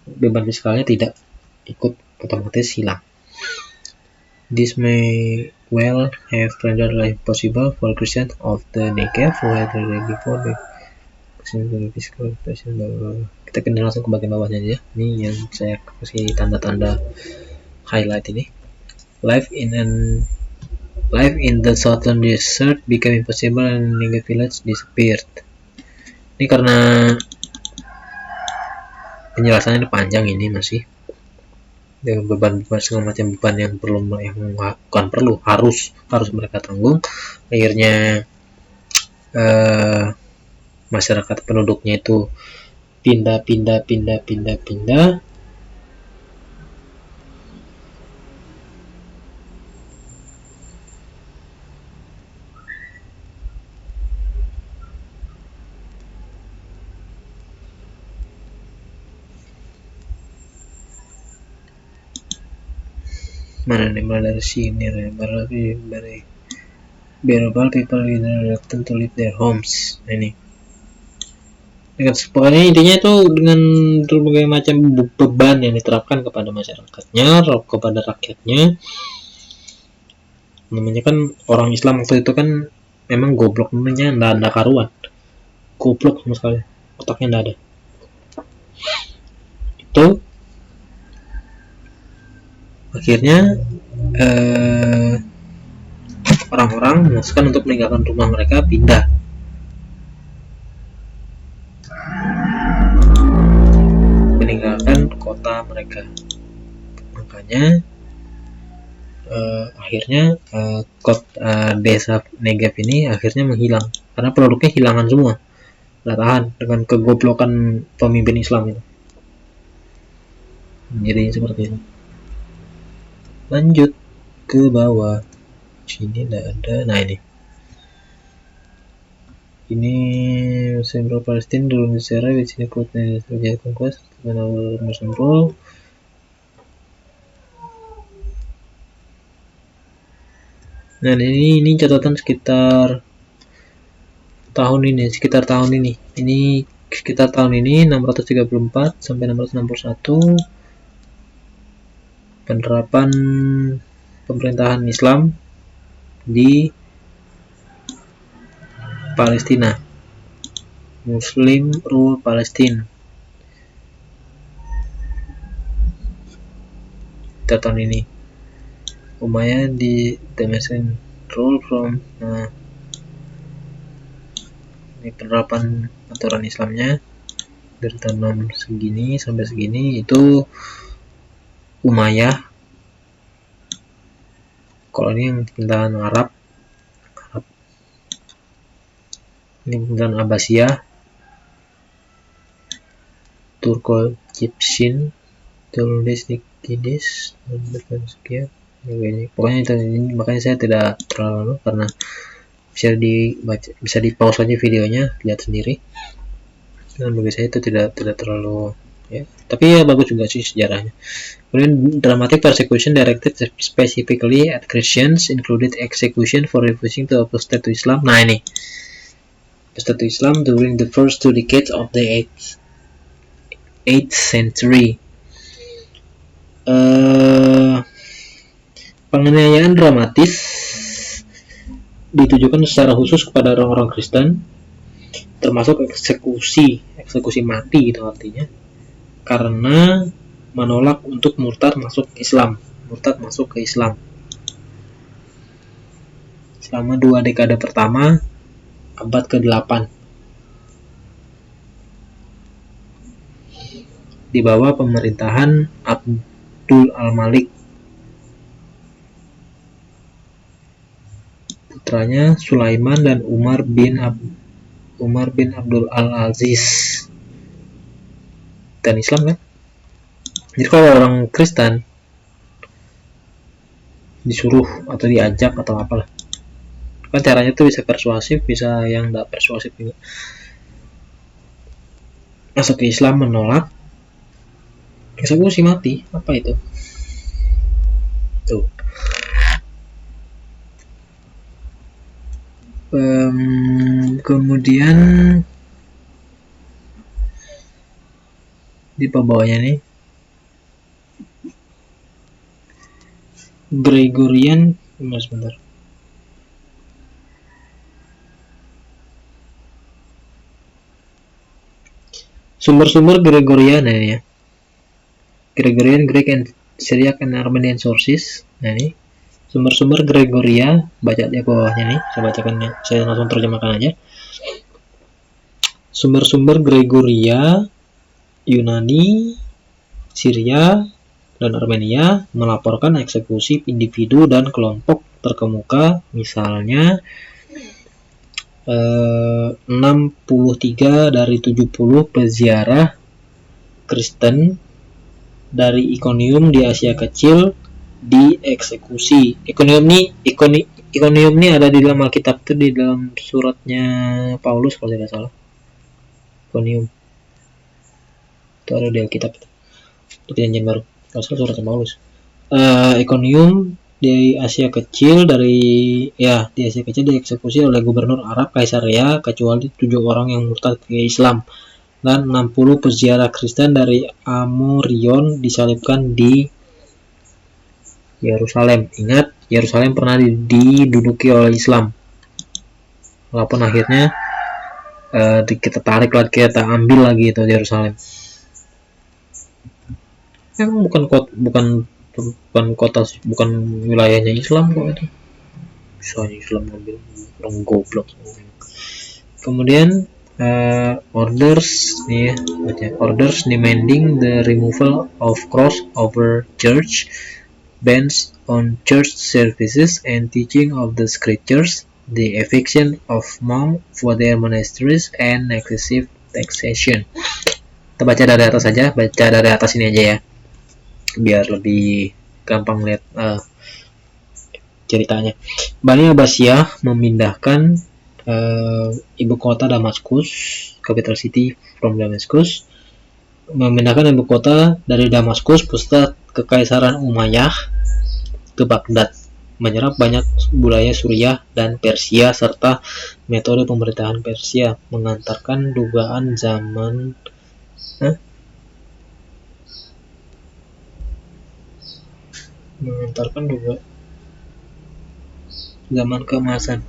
beban fiskalnya tidak ikut otomatis hilang. This may well have rendered life possible for Christians of the Negev who had already before the fiscal question. Kita kena langsung ke bagian bawahnya aja. Ini yang saya kasih tanda-tanda highlight ini. Life in the southern desert became impossible and Negev village disappeared. Ini karena penjelasannya panjang, ini masih dengan beban-beban segala macam beban yang harus mereka tanggung. Akhirnya masyarakat penduduknya itu pindah. Dari sini Berobal people reluctant to leave their homes. Ini pokoknya intinya itu dengan berbagai macam beban yang diterapkan kepada masyarakatnya, kepada rakyatnya. Namanya kan orang Islam waktu itu kan memang goblok, namanya nggak ada karuan, goblok sama sekali, otaknya nggak ada. Itu akhirnya orang-orang memutuskan untuk meninggalkan rumah mereka, pindah, meninggalkan kota mereka. Makanya akhirnya desa Negev ini akhirnya menghilang karena produknya hilangan semua. nggak tahan dengan kegoblokan pemimpin Islam itu. Jadi seperti itu. Lanjut ke bawah, sini nggak ada. Nah ini Central Palestine during the era which include the conquest when our Muslim rule. Nah ini catatan sekitar tahun ini, sekitar tahun ini 634 sampai 661 penerapan pemerintahan Islam di Palestina, Muslim rule Palestine. Tahun ini Umayyad di Damascus rule from ini penerapan aturan Islamnya dari tahun segini sampai segini itu Umayyah. Kalau ini yang pemerintahan Arab, ini pemerintahan Abbasiyah, Turko-Egyptian, Nikidis, dan sekian. Pokoknya itu, makanya saya tidak terlalu karena bisa di pause aja videonya, lihat sendiri. Dan bagi saya itu tidak terlalu ya, tapi ya bagus juga sih sejarahnya. Kemudian dramatic persecution directed specifically at Christians included execution for refusing to apostate to Islam. Nah ini apostate to Islam during the first 2 decades of the 8th century. Penganiayaan dramatis ditujukan secara khusus kepada orang-orang Kristen, termasuk eksekusi mati gitu artinya, karena menolak untuk murtad masuk ke Islam. Selama 2 dekade pertama abad ke-8 di bawah pemerintahan Abdul al-Malik. Putranya Sulaiman dan Umar bin Abdul al-Aziz. Dan Islam kan. Jadi kalau orang Kristen disuruh atau diajak atau apalah, kan caranya tuh bisa persuasif, bisa yang tidak persuasif juga. Masuk ke Islam menolak, eksekusi mati. Apa itu? Tuh. Kemudian di bawahnya nih Gregorian, sebentar. Sumber-sumber Gregorian ya. Gregorian, Greek and Syriac and Armenian sources. Nah ini sumber-sumber Gregoria, baca di bawahnya nih, saya bacakan ya. Saya langsung terjemahkan aja. Sumber-sumber Gregoria, Yunani, Syria, dan Armenia melaporkan eksekusi individu dan kelompok terkemuka, misalnya 63 dari 70 peziarah Kristen dari Iconium di Asia Kecil dieksekusi. Iconium ini ada di dalam Alkitab, itu di dalam suratnya Paulus kalau tidak salah. Iconium itu ada di Alkitab, itu perjanjian baru. Kalau salah suratnya Paulus. Iconium di Asia Kecil di Asia Kecil dieksekusi oleh gubernur Arab Kaisaria kecuali 7 orang yang murtad ke Islam, dan 60 peziarah Kristen dari Amorion disalibkan di Yerusalem. Ingat, Yerusalem pernah diduduki oleh Islam, walaupun akhirnya kita tarik lagi, kita ambil lagi itu Yerusalem. Bukan wilayahnya Islam kok itu. Misalnya Islam ngambil, orang goblok. Kemudian orders demanding the removal of cross over church, bans on church services and teaching of the scriptures, the eviction of monks for their monasteries and excessive taxation. Kita baca dari atas saja, baca dari atas ini aja ya, biar lebih gampang lihat ceritanya. Bani Abbasiyah memindahkan ibu kota Damaskus, capital city from Damascus, memindahkan ibu kota dari Damaskus, pusat kekaisaran Umayyah, ke Baghdad, menyerap banyak budaya Suriah dan Persia serta metode pemerintahan Persia, mengantarkan dugaan zaman keemasan,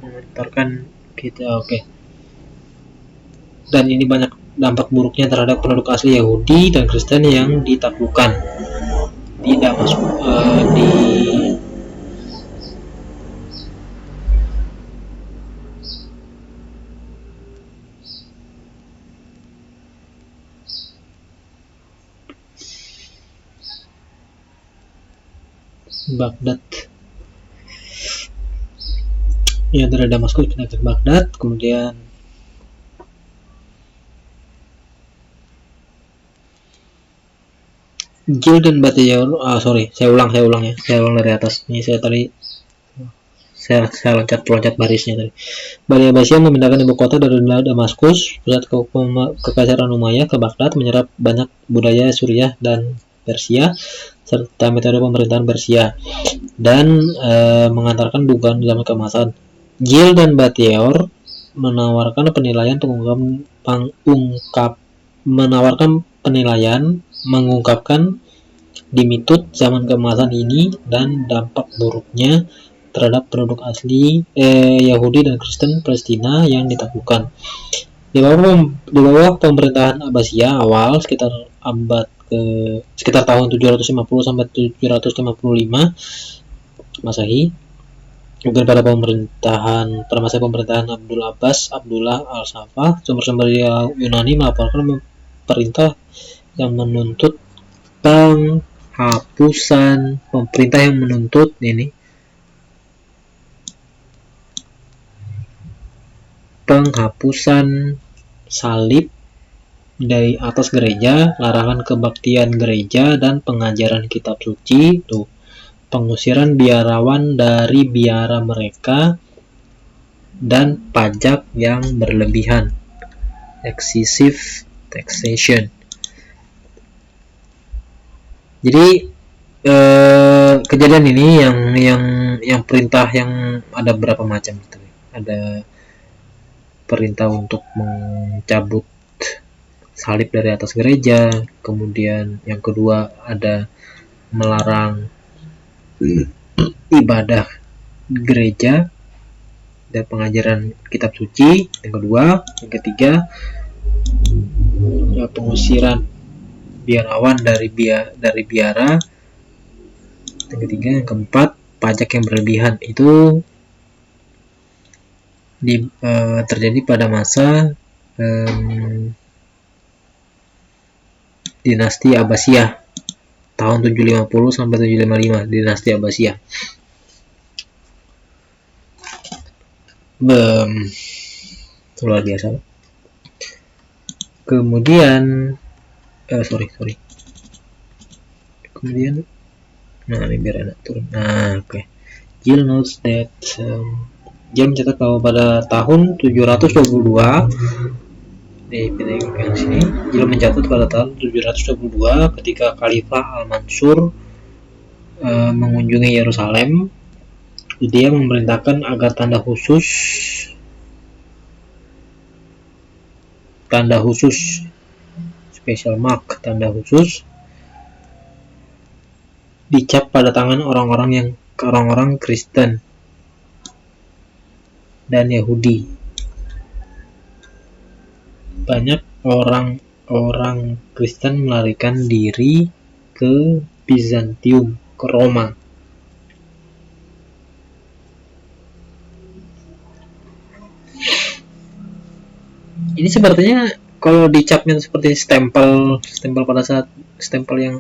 mengantarkan kita dan ini banyak dampak buruknya terhadap penduduk asli Yahudi dan Kristen yang ditaklukkan di Damaskus, di Baghdad. Ya, dari Damaskus pindah ke Baghdad, kemudian Gil dan Bataillon, saya ulang ya, saya ulang dari atas. Ini saya loncat barisnya tadi. Bani Abbasiyah memindahkan ibu kota dari Damaskus, pusat kekaisaran Umayyah, ke Baghdad, menyerap banyak budaya Suriah dan Persia serta metode pemerintahan Persia dan mengantarkan dugaan zaman keemasan. Gil dan Bataillon menawarkan penilaian mengungkapkan dimitut zaman keemasan ini dan dampak buruknya terhadap penduduk asli Yahudi dan Kristen Palestina yang ditaklukkan. Di bawah pemerintahan Abbasiyah awal sekitar tahun 750 sampai 755 Masehi, mungkin pada masa pemerintahan Abdul Abbas Abdullah al-Saffah, sumber-sumber Yunani melaporkan perintah yang menuntut penghapusan salib dari atas gereja, larangan kebaktian gereja dan pengajaran kitab suci, pengusiran biarawan dari biara mereka, dan pajak yang berlebihan, excessive taxation. Jadi kejadian ini yang perintah yang ada berapa macam gitu. Ada perintah untuk mencabut salib dari atas gereja, kemudian yang kedua ada melarang ibadah gereja dan pengajaran kitab suci, yang ketiga pengusiran biarawan dari biara, yang ketiga, yang keempat pajak yang berlebihan. Itu terjadi pada masa dinasti Abbasiyah tahun 750 sampai 755, dinasti Abbasiyah. Luar biasa. Kemudian kemudian ini biar enak turun. Gil notes that Gil mencatat bahwa pada tahun 722 Gil mencatat pada tahun 722 ketika Khalifah Al-Mansur mengunjungi Yerusalem, dia memerintahkan agar tanda khusus special mark, tanda khusus dicap pada tangan orang-orang Kristen dan Yahudi. Banyak orang Kristen melarikan diri ke Bizantium, ke Roma. Ini sepertinya kalau dicapnya seperti stempel pada saat stempel itu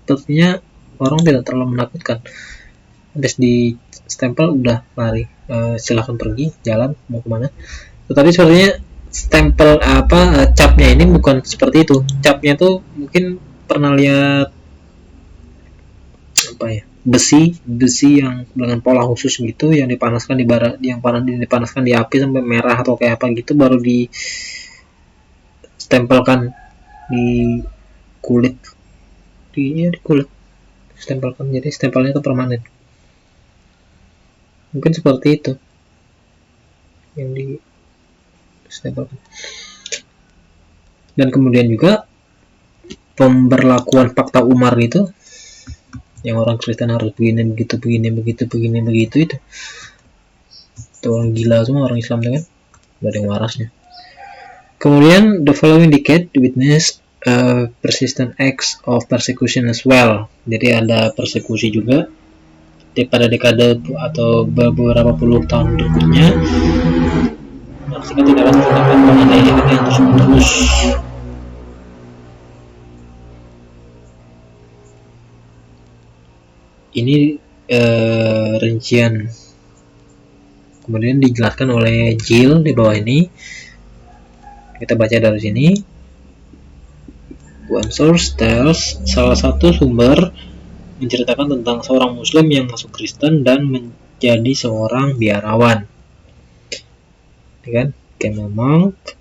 sepertinya orang tidak terlalu menakutkan. Habis di stempel udah lari, silahkan pergi jalan mau kemana. Tetapi sepertinya stempel capnya ini bukan seperti itu. Capnya tuh mungkin pernah lihat besi yang dengan pola khusus gitu, yang dipanaskan dipanaskan di api sampai merah atau kayak apa gitu, baru di stempelkan di kulit, di kulit stempelkan, jadi stempelnya itu permanen. Mungkin seperti itu yang di stempelkan. Dan kemudian juga pemberlakuan fakta Umar itu, yang orang Kristen harus begini begitu itu orang gila semua orang Islam kan, gak ada yang warasnya. Kemudian the following decade witnessed persistent acts of persecution as well. Jadi ada persekusi juga pada dekade atau beberapa puluh tahun berikutnya. Menyaksikan tindakan penganiayaan yang terus-menerus. Ini rincian, kemudian dijelaskan oleh Jill di bawah ini. Kita baca dari sini. One source tells, salah satu sumber menceritakan tentang seorang Muslim yang masuk Kristen dan menjadi seorang biarawan, kan? Camel monk,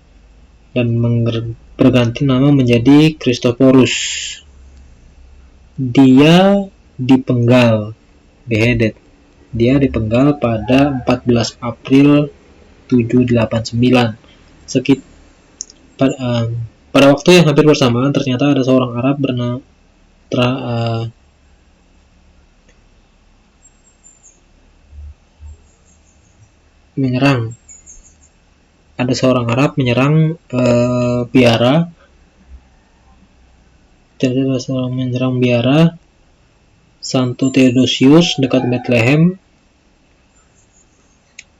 dan berganti nama menjadi Christophorus. Dia dipenggal, beheaded. Dia dipenggal pada 14 April 789. Pada waktu yang hampir bersamaan, ternyata ada seorang Arab menyerang biara. Jadi ada seorang menyerang biara Santo Theodosius dekat Bethlehem.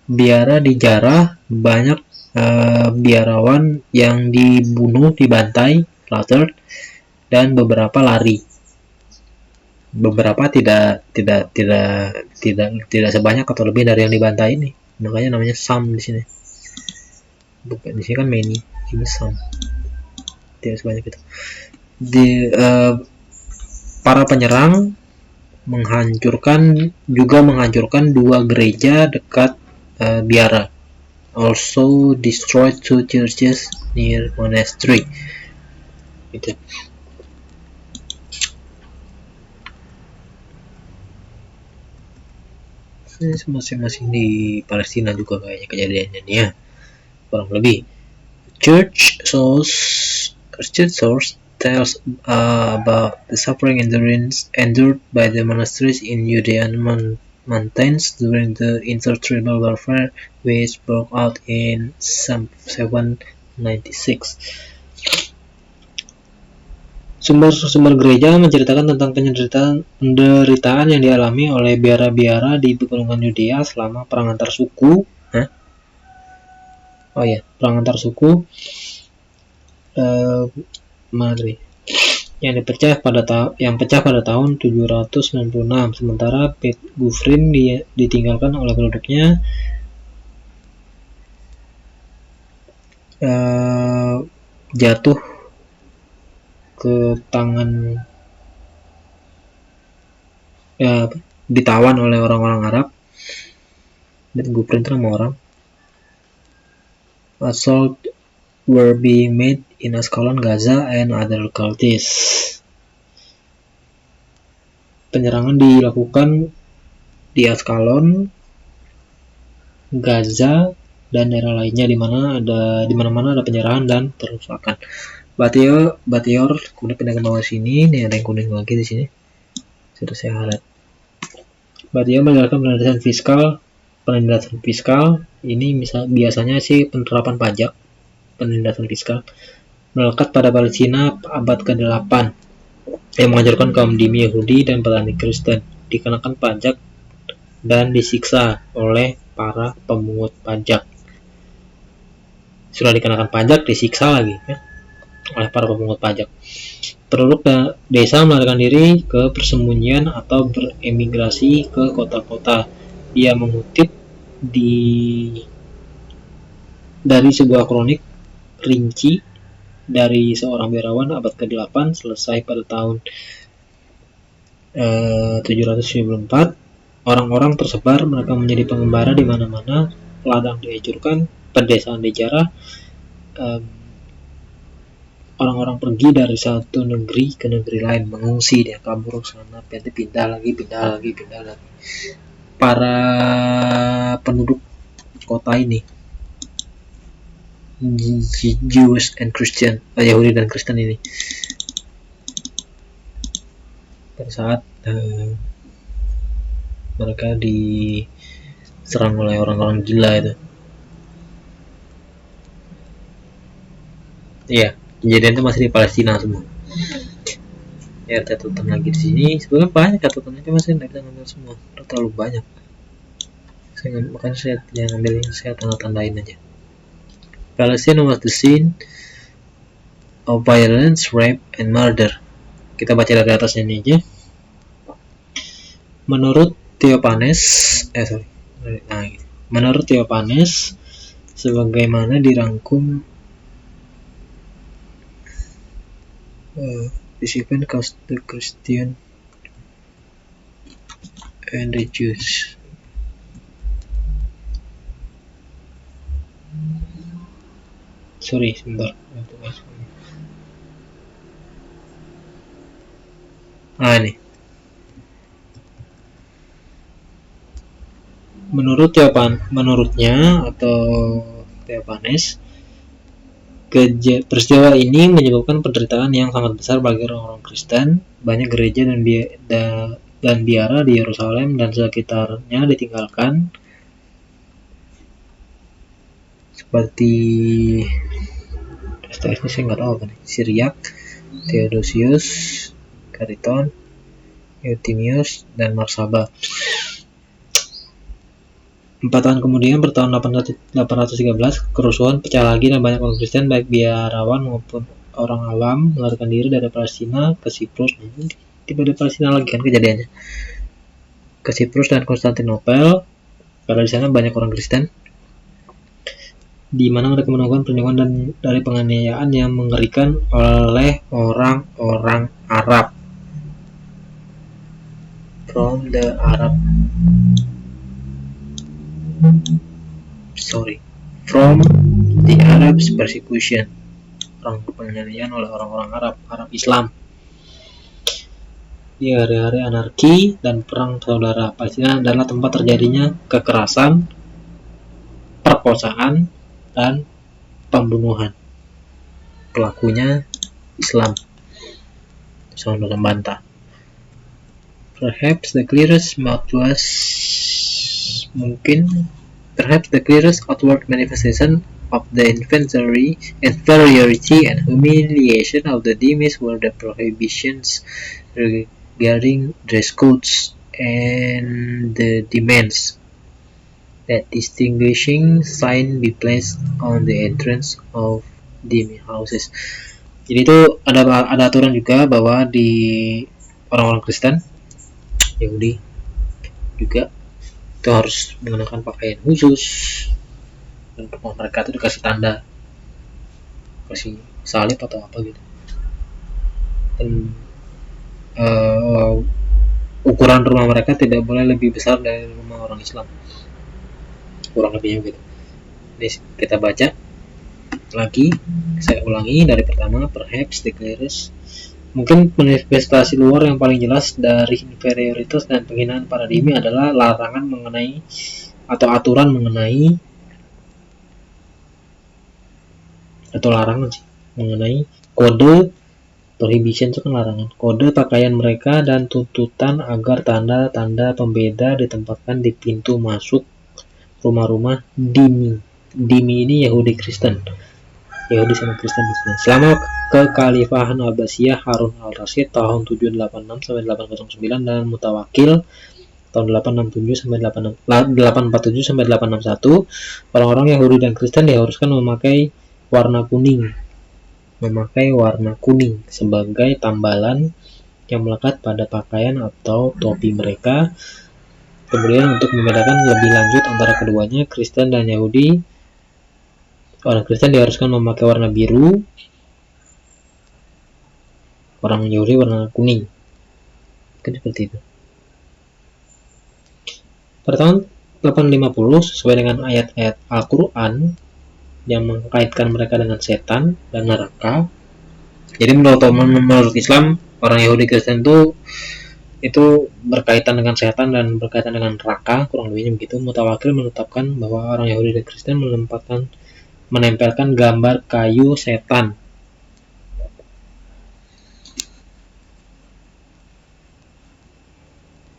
Biara dijarah, banyak biarawan yang dibunuh, dibantai, slaughtered, dan beberapa lari. Beberapa tidak sebanyak atau lebih dari yang dibantai ini. Makanya namanya some di sini. Bukan, di sini kan many, ini some. Tidak sebanyak itu. Para penyerang menghancurkan 2 gereja dekat biara. Also destroyed 2 churches near monastery. Gitu. Ini masing-masing di Palestina juga kayaknya kejadiannya nih ya, kurang lebih. Church source tells about the suffering endured by the monasteries in Judean mountains during the intertribal warfare which broke out in 796. Sumber gereja menceritakan tentang penderitaan yang dialami oleh biara-biara di pegunungan Yudea selama perang antar suku. Perang antar suku yang pecah pada tahun 796, sementara Beit Gufrin ditinggalkan oleh penduduknya. Jatuh ke tangan, ditawan oleh orang-orang Arab. Beit Gufrin itu nama orang. Assault were being made in Ascalon, Gaza, and other localities. Penyerangan dilakukan di Ascalon, Gaza, dan daerah lainnya di mana-mana ada penyerangan dan perusakan. Batior, kemudian pindah ke bawah sini. Nih ada yang kuning lagi di sini. Sudah saya highlight. Batior menjelaskan penindasan fiskal. Ini biasanya sih penerapan pajak. Penindasan fiskal melekat pada Palestina abad ke-8 yang menghancurkan kaum dimi Yahudi dan petani Kristen, dikenakan pajak dan disiksa oleh para pemungut pajak. Sudah dikenakan pajak, disiksa lagi ya. oleh para pemungut pajak. Penduduk desa melarikan diri ke persembunyian atau beremigrasi ke kota-kota. Dia mengutip dari sebuah kronik rinci dari seorang biarawan abad ke-8 selesai pada tahun 794. Orang-orang tersebar, mereka menjadi pengembara di mana-mana, ladang dihancurkan, pedesaan dijarah, orang-orang pergi dari satu negeri ke negeri lain, mengungsi, dia kabur ke sana, pindah lagi. Para penduduk kota ini, Jews and Christian, Yahudi dan Kristen ini, pada saat mereka diserang oleh orang-orang gila itu. Iya, kejadian itu masih di Palestina semua. Ya, catatan lagi di sini. Sebenarnya banyak catatannya, cuma saya nggak bisa ngambil semua. Terlalu banyak. Makanya saya yang ngambil yang saya tanda-tandain aja. Palestine was the scene of violence, rape, and murder. Kita baca dari atasnya ini aja. Menurut Theophanes, sebagaimana dirangkum this event caused the Christian and the Jews sebentar. Nih. Menurutnya atau Theophanes, peristiwa ini menyebabkan penderitaan yang sangat besar bagi orang-orang Kristen. Banyak gereja dan biara di Yerusalem dan sekitarnya ditinggalkan, seperti STS-nya saya nggak tahu apa nih, Syriac, Theodosius, Cariton, Euthymius, dan Marsaba. 4 tahun kemudian, ber tahun 813, kerusuhan pecah lagi dan banyak orang Kristen, baik biarawan maupun orang awam, melarikan diri dari Palestina ke Siprus. Tiba di Palestina lagi kan kejadiannya. Ke Siprus dan Konstantinopel, karena di sana banyak orang Kristen, di mana mereka menemukan perlindungan dari penganiayaan yang mengerikan oleh orang-orang Arab. From the Arabs persecution, penganiayaan oleh orang-orang Arab Islam. Di hari-hari anarki dan perang saudara, Palestina adalah tempat terjadinya kekerasan, perkosaan, dan pembunuhan. Pelakunya Islam. Soal membantah. Perhaps the clearest outward manifestation of the inferiority and humiliation of the dhimmis were the prohibitions regarding dress codes and the demands that distinguishing sign be placed on the entrance of dhimmi houses. Jadi itu ada aturan juga bahwa di orang-orang Kristen, Yahudi juga itu harus menggunakan pakaian khusus, dan mereka itu dikasih tanda, kasih salib atau apa gitu. Dan ukuran rumah mereka tidak boleh lebih besar dari rumah orang Islam, kurang lebihnya gitu. Ini kita baca lagi, saya ulangi dari pertama. Perhaps the clearest, mungkin manifestasi luar yang paling jelas dari inferioritas dan penghinaan para dhimmi adalah larangan mengenai atau aturan mengenai kode prohibition, itu kan larangan, kode pakaian mereka dan tuntutan agar tanda-tanda pembeda ditempatkan di pintu masuk rumah-rumah dhimmi. Dhimmi ini Yahudi sama Kristen. Selama kekhalifahan Abbasiyah Harun al-Rasyid tahun 786 sampai 809 dan Mutawakil tahun 847 sampai 861, orang-orang Yahudi dan Kristen diharuskan memakai warna kuning memakai warna kuning sebagai tambalan yang melekat pada pakaian atau topi mereka. Kemudian untuk membedakan lebih lanjut antara keduanya, Kristen dan Yahudi, orang Kristen diharuskan memakai warna biru, orang Yahudi warna kuning. Kan seperti itu. Pada tahun 850, sesuai dengan ayat-ayat Al-Quran yang mengkaitkan mereka dengan setan dan neraka. Jadi menurut Islam, orang Yahudi Kristen itu berkaitan dengan setan dan berkaitan dengan neraka, kurang lebihnya begitu. Mutawakkil menetapkan bahwa orang Yahudi dan Kristen menempelkan gambar kayu setan.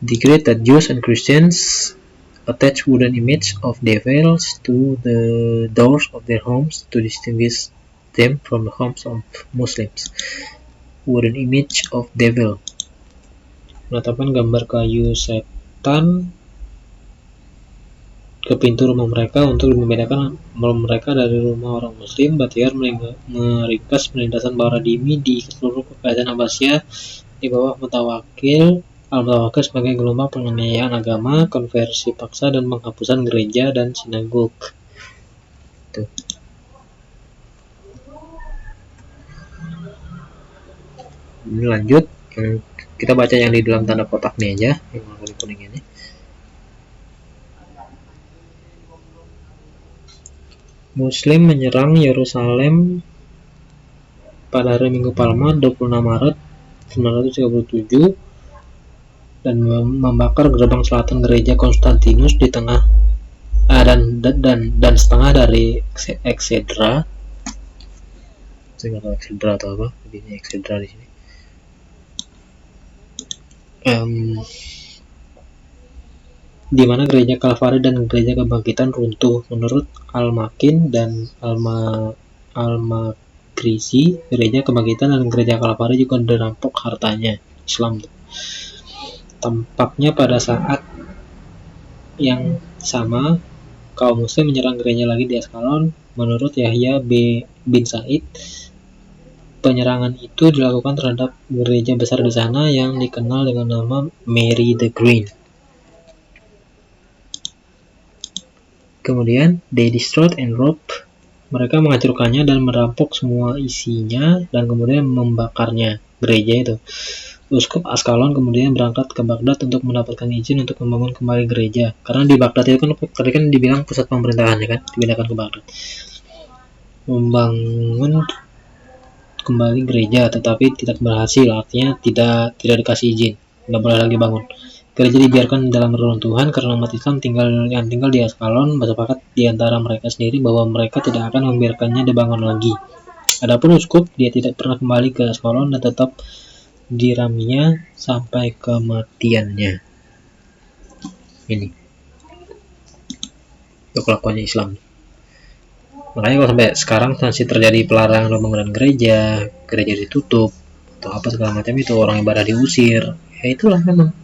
Declared that Jews and Christians attach wooden image of devils to the doors of their homes to distinguish them from the homes of Muslims. Wooden image of devil, menetapkan gambar kayu setan ke pintu rumah mereka untuk membedakan mereka dari rumah orang Muslim. Bathyar meringkas penindasan Baradimi di seluruh kerajaan Abbasiyah di bawah Al-Mutawakkil sebagai gelombang penganiayaan agama, konversi paksa, dan penghapusan gereja dan sinagog. Tuh. Ini lanjut, kita baca yang di dalam tanda kotak nih aja, yang warna kuning ini. Muslim menyerang Yerusalem pada hari Minggu Palma 26 Maret 937 dan membakar gerbang selatan gereja Konstantinus di tengah dan setengah dari Eksedra. Saya nggak tahu Eksedra atau apa, ini Eksedra di sini. Di mana gereja Kalvari dan gereja Kebangkitan runtuh. Menurut Al-Makin dan Al-Makrisi, gereja Kebangkitan dan gereja Kalvari juga dirampok hartanya. Islam. Tampaknya pada saat yang sama, kaum Muslim menyerang gereja lagi di Askalon. Menurut Yahya bin Said, penyerangan itu dilakukan terhadap gereja besar di sana yang dikenal dengan nama Mary the Green. Kemudian, they destroyed and robbed. Mereka menghancurkannya dan merampok semua isinya dan kemudian membakarnya, gereja itu. Uskup Askalon kemudian berangkat ke Baghdad untuk mendapatkan izin untuk membangun kembali gereja. Karena di Baghdad itu kan tadi kan dibilang pusat pemerintahan ya kan, dipindahkan ke Baghdad. Membangun kembali gereja tetapi tidak berhasil, artinya tidak dikasih izin, tidak boleh lagi bangun. Gereja dibiarkan dalam reruntuhan karena umat Islam yang tinggal di Askalon bersepakat di antara mereka sendiri bahwa mereka tidak akan membiarkannya dibangun lagi. Adapun uskup, dia tidak pernah kembali ke Askalon dan tetap diraminya sampai kematiannya. Ini itu kelakuannya Islam. Makanya kalau sampai sekarang masih terjadi pelarangan pembangunan gereja ditutup atau apa segala macam, itu orang ibadah diusir, ya itulah memang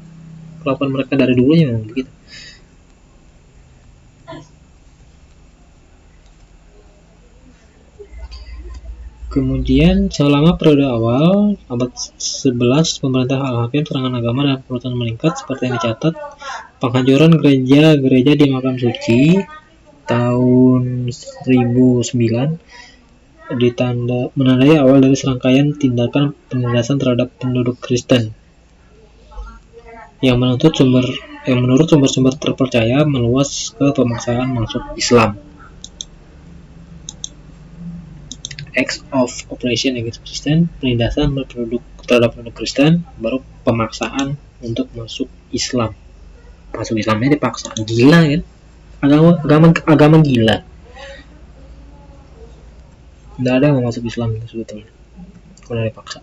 kelakuan mereka dari dulunya memang begitu. Kemudian selama periode awal abad 11 pemerintah Al-Hakim, serangan agama dan pemberontakan meningkat seperti yang dicatat. Penghancuran gereja di Makam Suci tahun 1009 menandai awal dari serangkaian tindakan penindasan terhadap penduduk Kristen yang menurut sumber-sumber terpercaya meluas ke pemaksaan masuk Islam. Acts of Operation Against Christian, penindasan terhadap penduduk Kristen, baru pemaksaan untuk masuk Islam. Masuk Islamnya dipaksa, gila kan? Agama gila. Tidak ada yang mau masuk Islam itu sebetulnya, kalau dipaksa.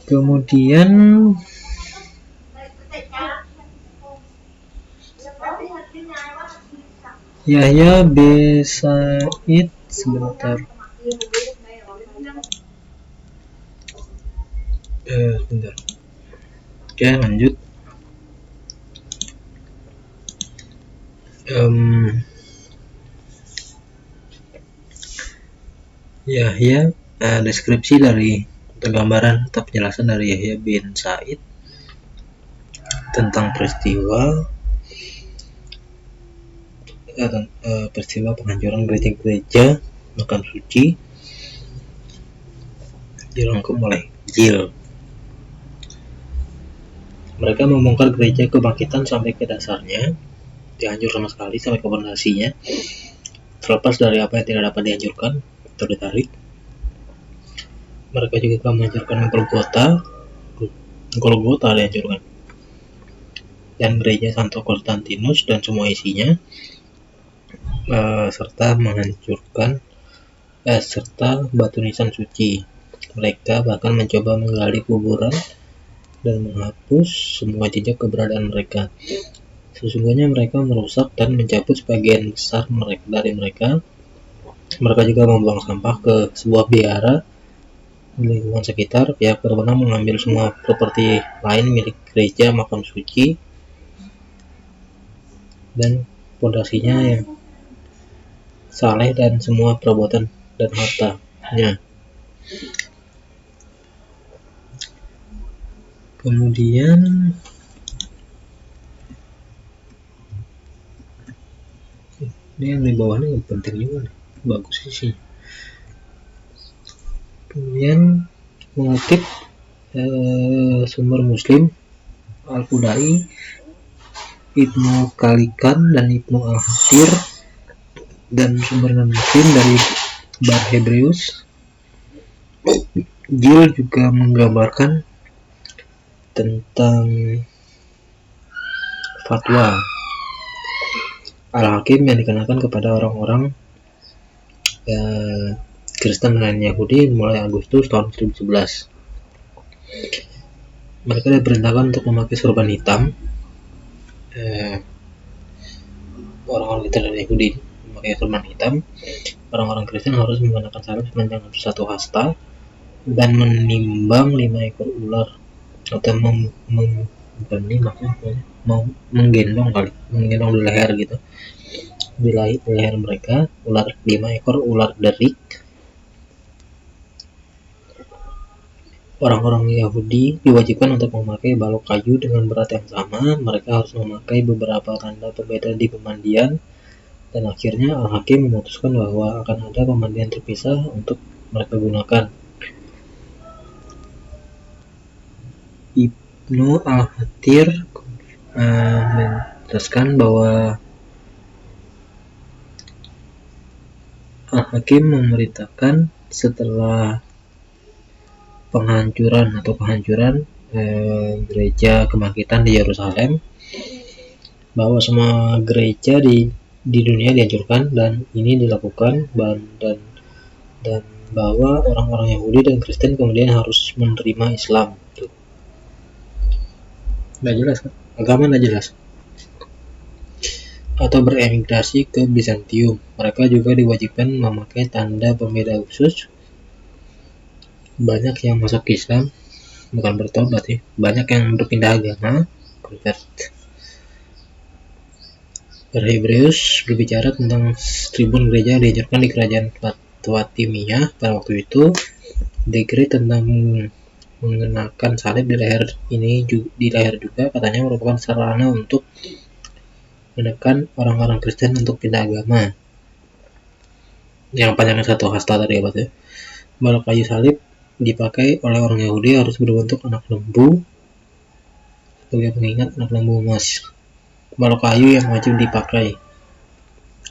Kemudian Yahya bin Said sebentar. Bentar. Oke, lanjut. Yahya, deskripsi dari gambaran atau penjelasan dari Yahya bin Said tentang peristiwa penghancuran gereja-gereja makam suci dirangkum oleh Gill. Mereka membongkar gereja kebangkitan sampai ke dasarnya, dihancur sama sekali sampai ke fondasinya, terlepas dari apa yang tidak dapat dihancurkan atau ditarik. Mereka juga menghancurkan Golgota dihancurkan, dan gereja Santo Konstantinus dan semua isinya, serta batu nisan suci. Mereka bahkan mencoba menggali kuburan dan menghapus semua jejak keberadaan mereka. Sesungguhnya mereka merusak dan mencabut sebagian besar dari mereka. Mereka juga membuang sampah ke sebuah biara di lingkungan sekitar. Pihak berwenang mengambil semua properti lain milik gereja makam suci dan fondasinya yang saleh dan semua perbuatan dan hartanya. Kemudian ini yang di bawahnya penting juga nih, bagus sih. Kemudian mengutip sumber Muslim, Al-Qudai, Ibnu Khalikan dan Ibnu Al-Hathir, dan sumber non-Muslim dari Barhebreus. Gill juga menggambarkan tentang fatwa Al-Hakim yang dikenakan kepada orang-orang Kristen dan Yahudi mulai Agustus tahun 2011. Mereka diperintahkan untuk memakai sorban hitam. Orang-orang Kristen dan Yahudi memakai sorban hitam. Orang-orang Kristen harus menggunakan salib sepanjang 1 hasta dan menimbang 5 ekor ular, atau menggendong di leher gitu, di leher mereka 5 ekor ular derik. Orang-orang Yahudi diwajibkan untuk memakai balok kayu dengan berat yang sama. Mereka harus memakai beberapa tanda pembeda di pemandian, dan akhirnya Al-Hakim memutuskan bahwa akan ada pemandian terpisah untuk mereka gunakan. Ibnu Al-Hathir menjelaskan bahwa Al-Hakim memerintahkan setelah penghancuran gereja kebangkitan di Yerusalem, bahwa semua gereja di dunia dihancurkan, dan ini dilakukan dan bahwa orang-orang Yahudi dan Kristen kemudian harus menerima Islam. Nggak jelas kan? Agama nggak jelas. Atau beremigrasi ke Bizantium. Mereka juga diwajibkan memakai tanda pembeda khusus. Banyak yang masuk Islam, bukan bertobat ya, banyak yang berpindah agama, convert. Barhebreus berbicara tentang tribun gereja yang dihancurkan di kerajaan Fatimiyah pada waktu itu. Dekret tentang mengenakan salib di leher juga katanya merupakan sarana untuk menekan orang-orang Kristen untuk pindah agama. Yang panjangnya 1 hasta tadi apa tuh? Balok kayu salib dipakai oleh orang Yahudi harus berbentuk anak lembu sebagai pengingat anak lembu emas. Balok kayu yang wajib dipakai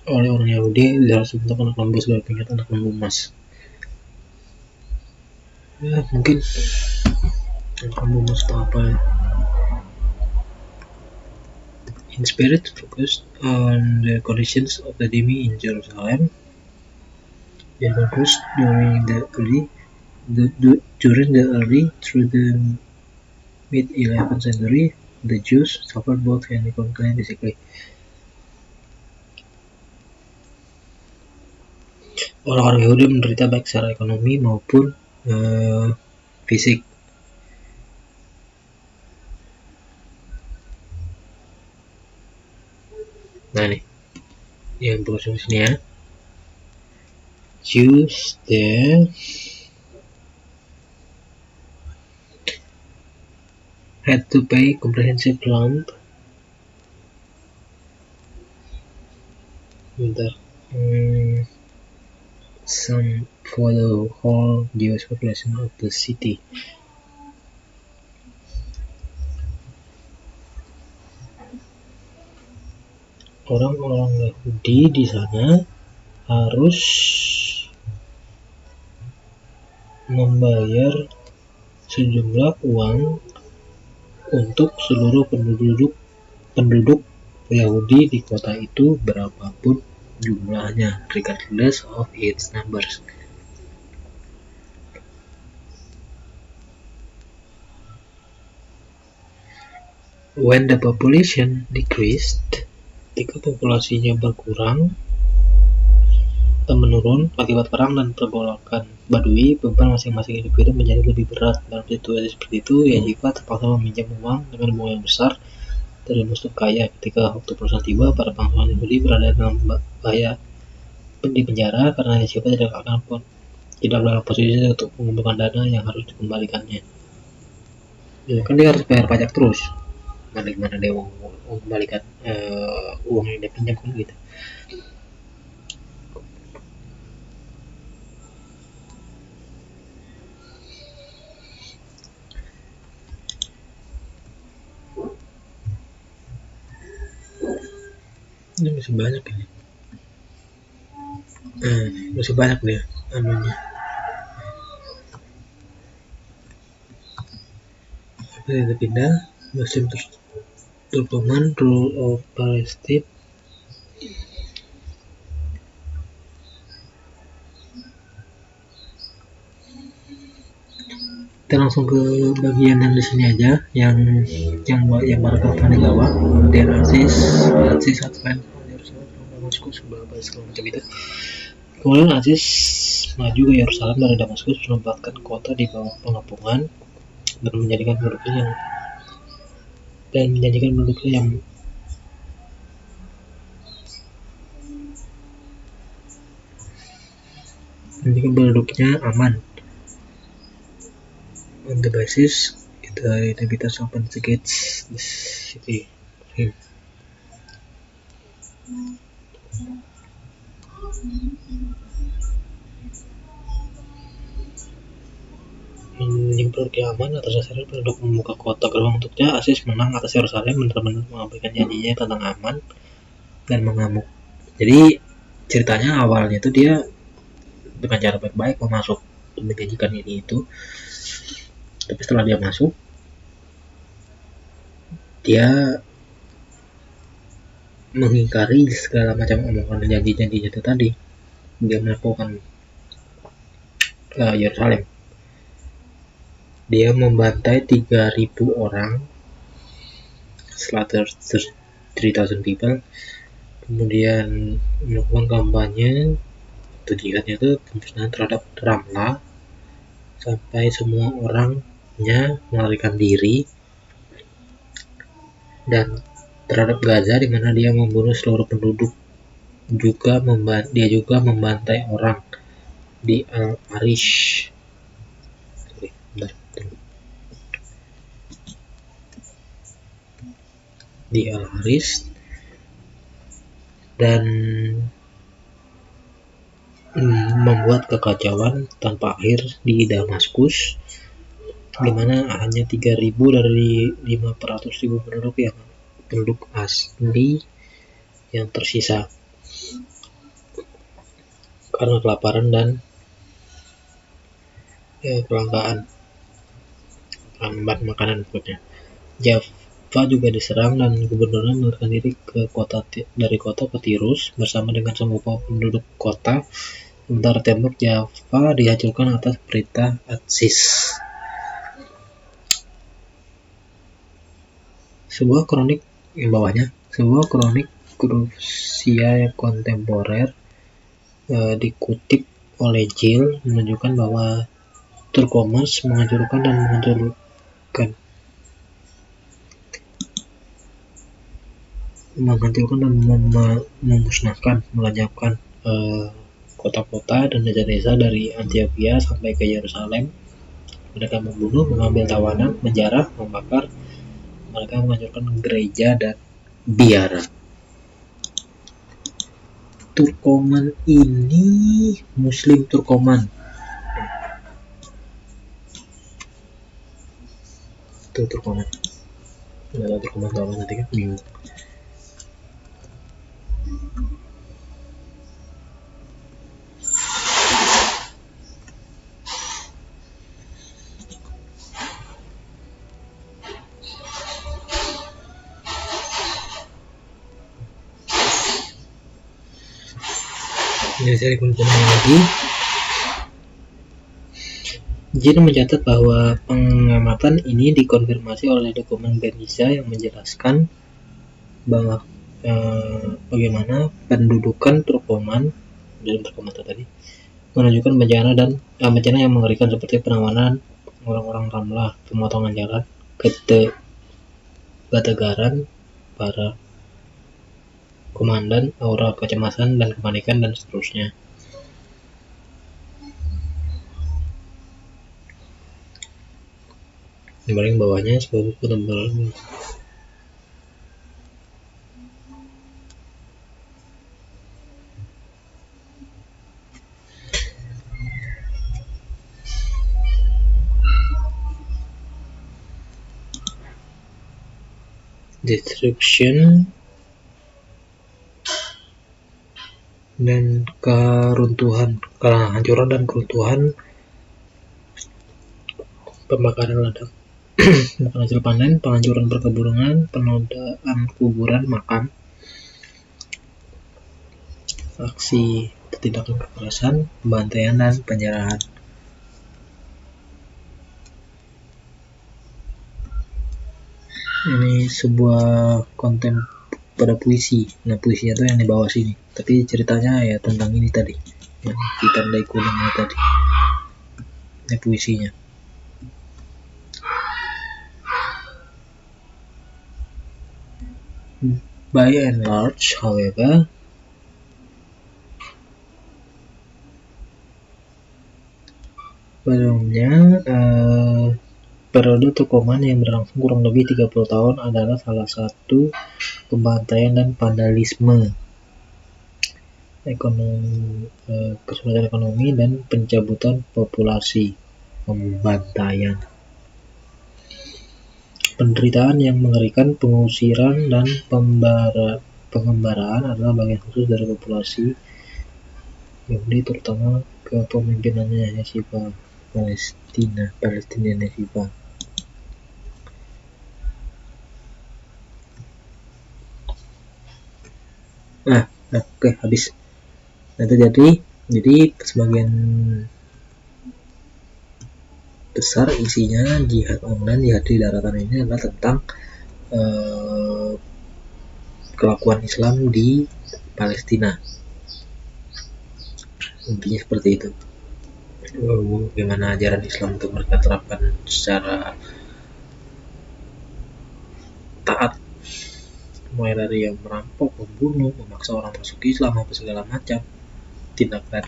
oleh orang Yahudi harus berbentuk anak lembu sebagai pengingat anak lembu emas. Ya mungkin anak lembu emas itu apa ya? In spirit focused on the conditions of the dhimmi in Jerusalem. They were used during the early through the mid-11th century. The Jews suffered both economically and physically. Orang-orang Yahudi menderita baik secara ekonomi maupun fisik. Nah nih, yang berusung sini ya. Jews there had to pay comprehensive lump sum for the whole Jewish population of the city. Orang-orang Yahudi di sana harus membayar sejumlah uang untuk seluruh penduduk Yahudi di kota itu, berapapun jumlahnya, regardless of its numbers. When the population decreased, ketika populasinya berkurang atau menurun akibat perang dan pergolakan Badui, beban masing-masing individu menjadi lebih berat. Dalam situasi seperti itu, Yajiva terpaksa meminjam uang dengan bunga yang besar dari musuh kaya. Ketika waktu perusahaan tiba, para bangsawan Yahudi berada dalam bahaya di penjara karena Yajiva tidak dalam posisi untuk mengumpulkan dana yang harus dikembalikannya. Ya, kan dia harus bayar pajak terus. Gimana dia mau mengembalikan uang yang dia pinjamkan gitu. Ini masih banyak ini. Masih banyak nih anunya. Kita pindah musim Turkoman, rule of Palestine. Kita langsung ke bagian yang di sini aja, yang Markov di bawah. There Aziz advance Damaskus, segala macam itu. Kemudian Aziz maju ke Yerusalem dari Damaskus, menempatkan kota di bawah pengapungan dan menjadikan penduduknya aman. On the basis the inhabitants open the gates the city. Penduduknya aman atas dasarnya penduduk membuka kota gerbang untuknya. Aziz menang atas Yerusalem, benar-benar mengabaikan janjinya tentang aman dan mengamuk. Jadi ceritanya awalnya itu dia dengan cara baik-baik mau masuk menjanjikan ini itu, tapi setelah dia masuk dia mengingkari segala macam omongan janji-janjinya itu tadi. Dia melakukan Yerusalem. Dia membantai 3.000 orang, slaughter 3,000 people. Kemudian melakukan kampanye atau jihadnya itu pemusnahan terhadap Ramlah sampai semua orangnya melarikan diri, dan terhadap Gaza di mana dia membunuh seluruh penduduk. Dia juga membantai orang di Al-Arish. Di Al-Arish dan membuat kekacauan tanpa akhir di Damaskus, di mana hanya 3.000 dari 500.000 penduduk asli yang tersisa karena kelaparan dan kelangkaan bahan makanan berikutnya. Jaffa juga diserang dan gubernurnya melarikan diri dari kota ke Tirus bersama dengan semua penduduk kota. Sementara tembok Jaffa dihancurkan atas perintah Aziz. Sebuah kronik Rusia yang kontemporer dikutip oleh Jill menunjukkan bahwa Turkomans menghancurkan dan memusnahkan, melenyapkan kota-kota dan desa-desa dari Antioquia sampai ke Yerusalem. Mereka membunuh, mengambil tawanan, menjarah, membakar. Mereka menghancurkan gereja dan biara. Turkoman ini Muslim Turkoman. Itu Turkoman. Nggak tahu Turkoman apa nanti kan bingung. Ini saya kunjungan lagi. Jin mencatat bahwa pengamatan ini dikonfirmasi oleh dokumen Beniza yang menjelaskan bahwa bagaimana pendudukan Turkoman dalam Turkoman tadi menunjukkan bencana yang mengerikan seperti penawanan orang-orang Ramlah, pemotongan jalan, ketegaran para komandan, aura kecemasan dan kepanikan, dan seterusnya. Di paling bawahnya sebuah buku tebal. Destruction dan keruntuhan, kehancuran dan keruntuhan, pembakaran ladang, bukan hasil panen, penghancuran perkebunan, penodaan kuburan makam, aksi tindakan kekerasan, pembantaian dan penjarahan. Ini sebuah konten pada puisi. Nah, puisinya tuh yang di bawah sini. Tapi ceritanya ya tentang ini tadi, yang ditandai kuningnya tadi. Ini puisinya. By and large, however, periode Turkoman yang berlangsung kurang lebih 30 tahun adalah salah satu pembantaian dan vandalisme, kesulitan ekonomi dan pencabutan populasi, pembantaian, penderitaan yang mengerikan, pengusiran dan pengembaraan adalah bagian khusus dari populasi Yahudi, terutama kepemimpinannya Yeshiva Palestina Yeshiva. Oke, habis. Nah, itu jadi sebagian besar isinya jihad online, jihad di daratan ini adalah tentang kelakuan Islam di Palestina. Intinya seperti itu. Bagaimana ajaran Islam itu mereka terapkan secara taat, mulai dari yang merampok, membunuh, memaksa orang masuk Islam, apa segala macam. Tindakan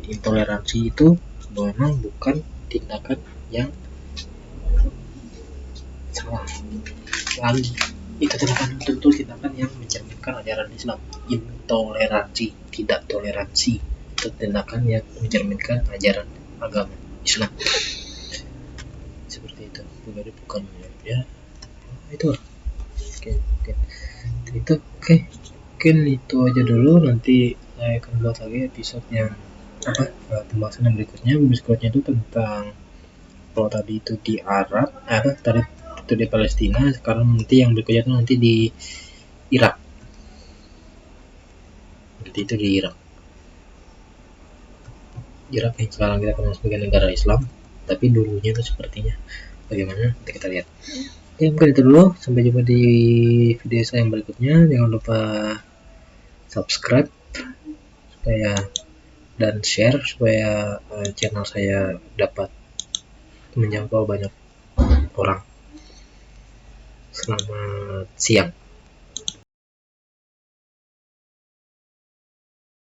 intoleransi itu memang bukan tindakan yang salah, lalu itu tentu tindakan yang mencerminkan ajaran Islam. Intoleransi, tidak toleransi, itu tindakan yang mencerminkan ajaran agama Islam. Seperti itu. Jadi bukan ya itu. Oke. Mungkin itu aja dulu. Nanti saya akan buat lagi episode yang pembahasan yang berikutnya itu tentang, kalau tadi itu di Arab, tadi itu di Palestina, sekarang nanti yang berikutnya itu nanti di Irak. Nanti itu di Irak yang sekarang kita kenal sebagai negara Islam, tapi dulunya itu sepertinya bagaimana, nanti kita lihat. Oke, mungkin itu dulu. Sampai jumpa di video saya yang berikutnya. Jangan lupa subscribe dan share supaya channel saya dapat menjangkau banyak orang. Selamat siang.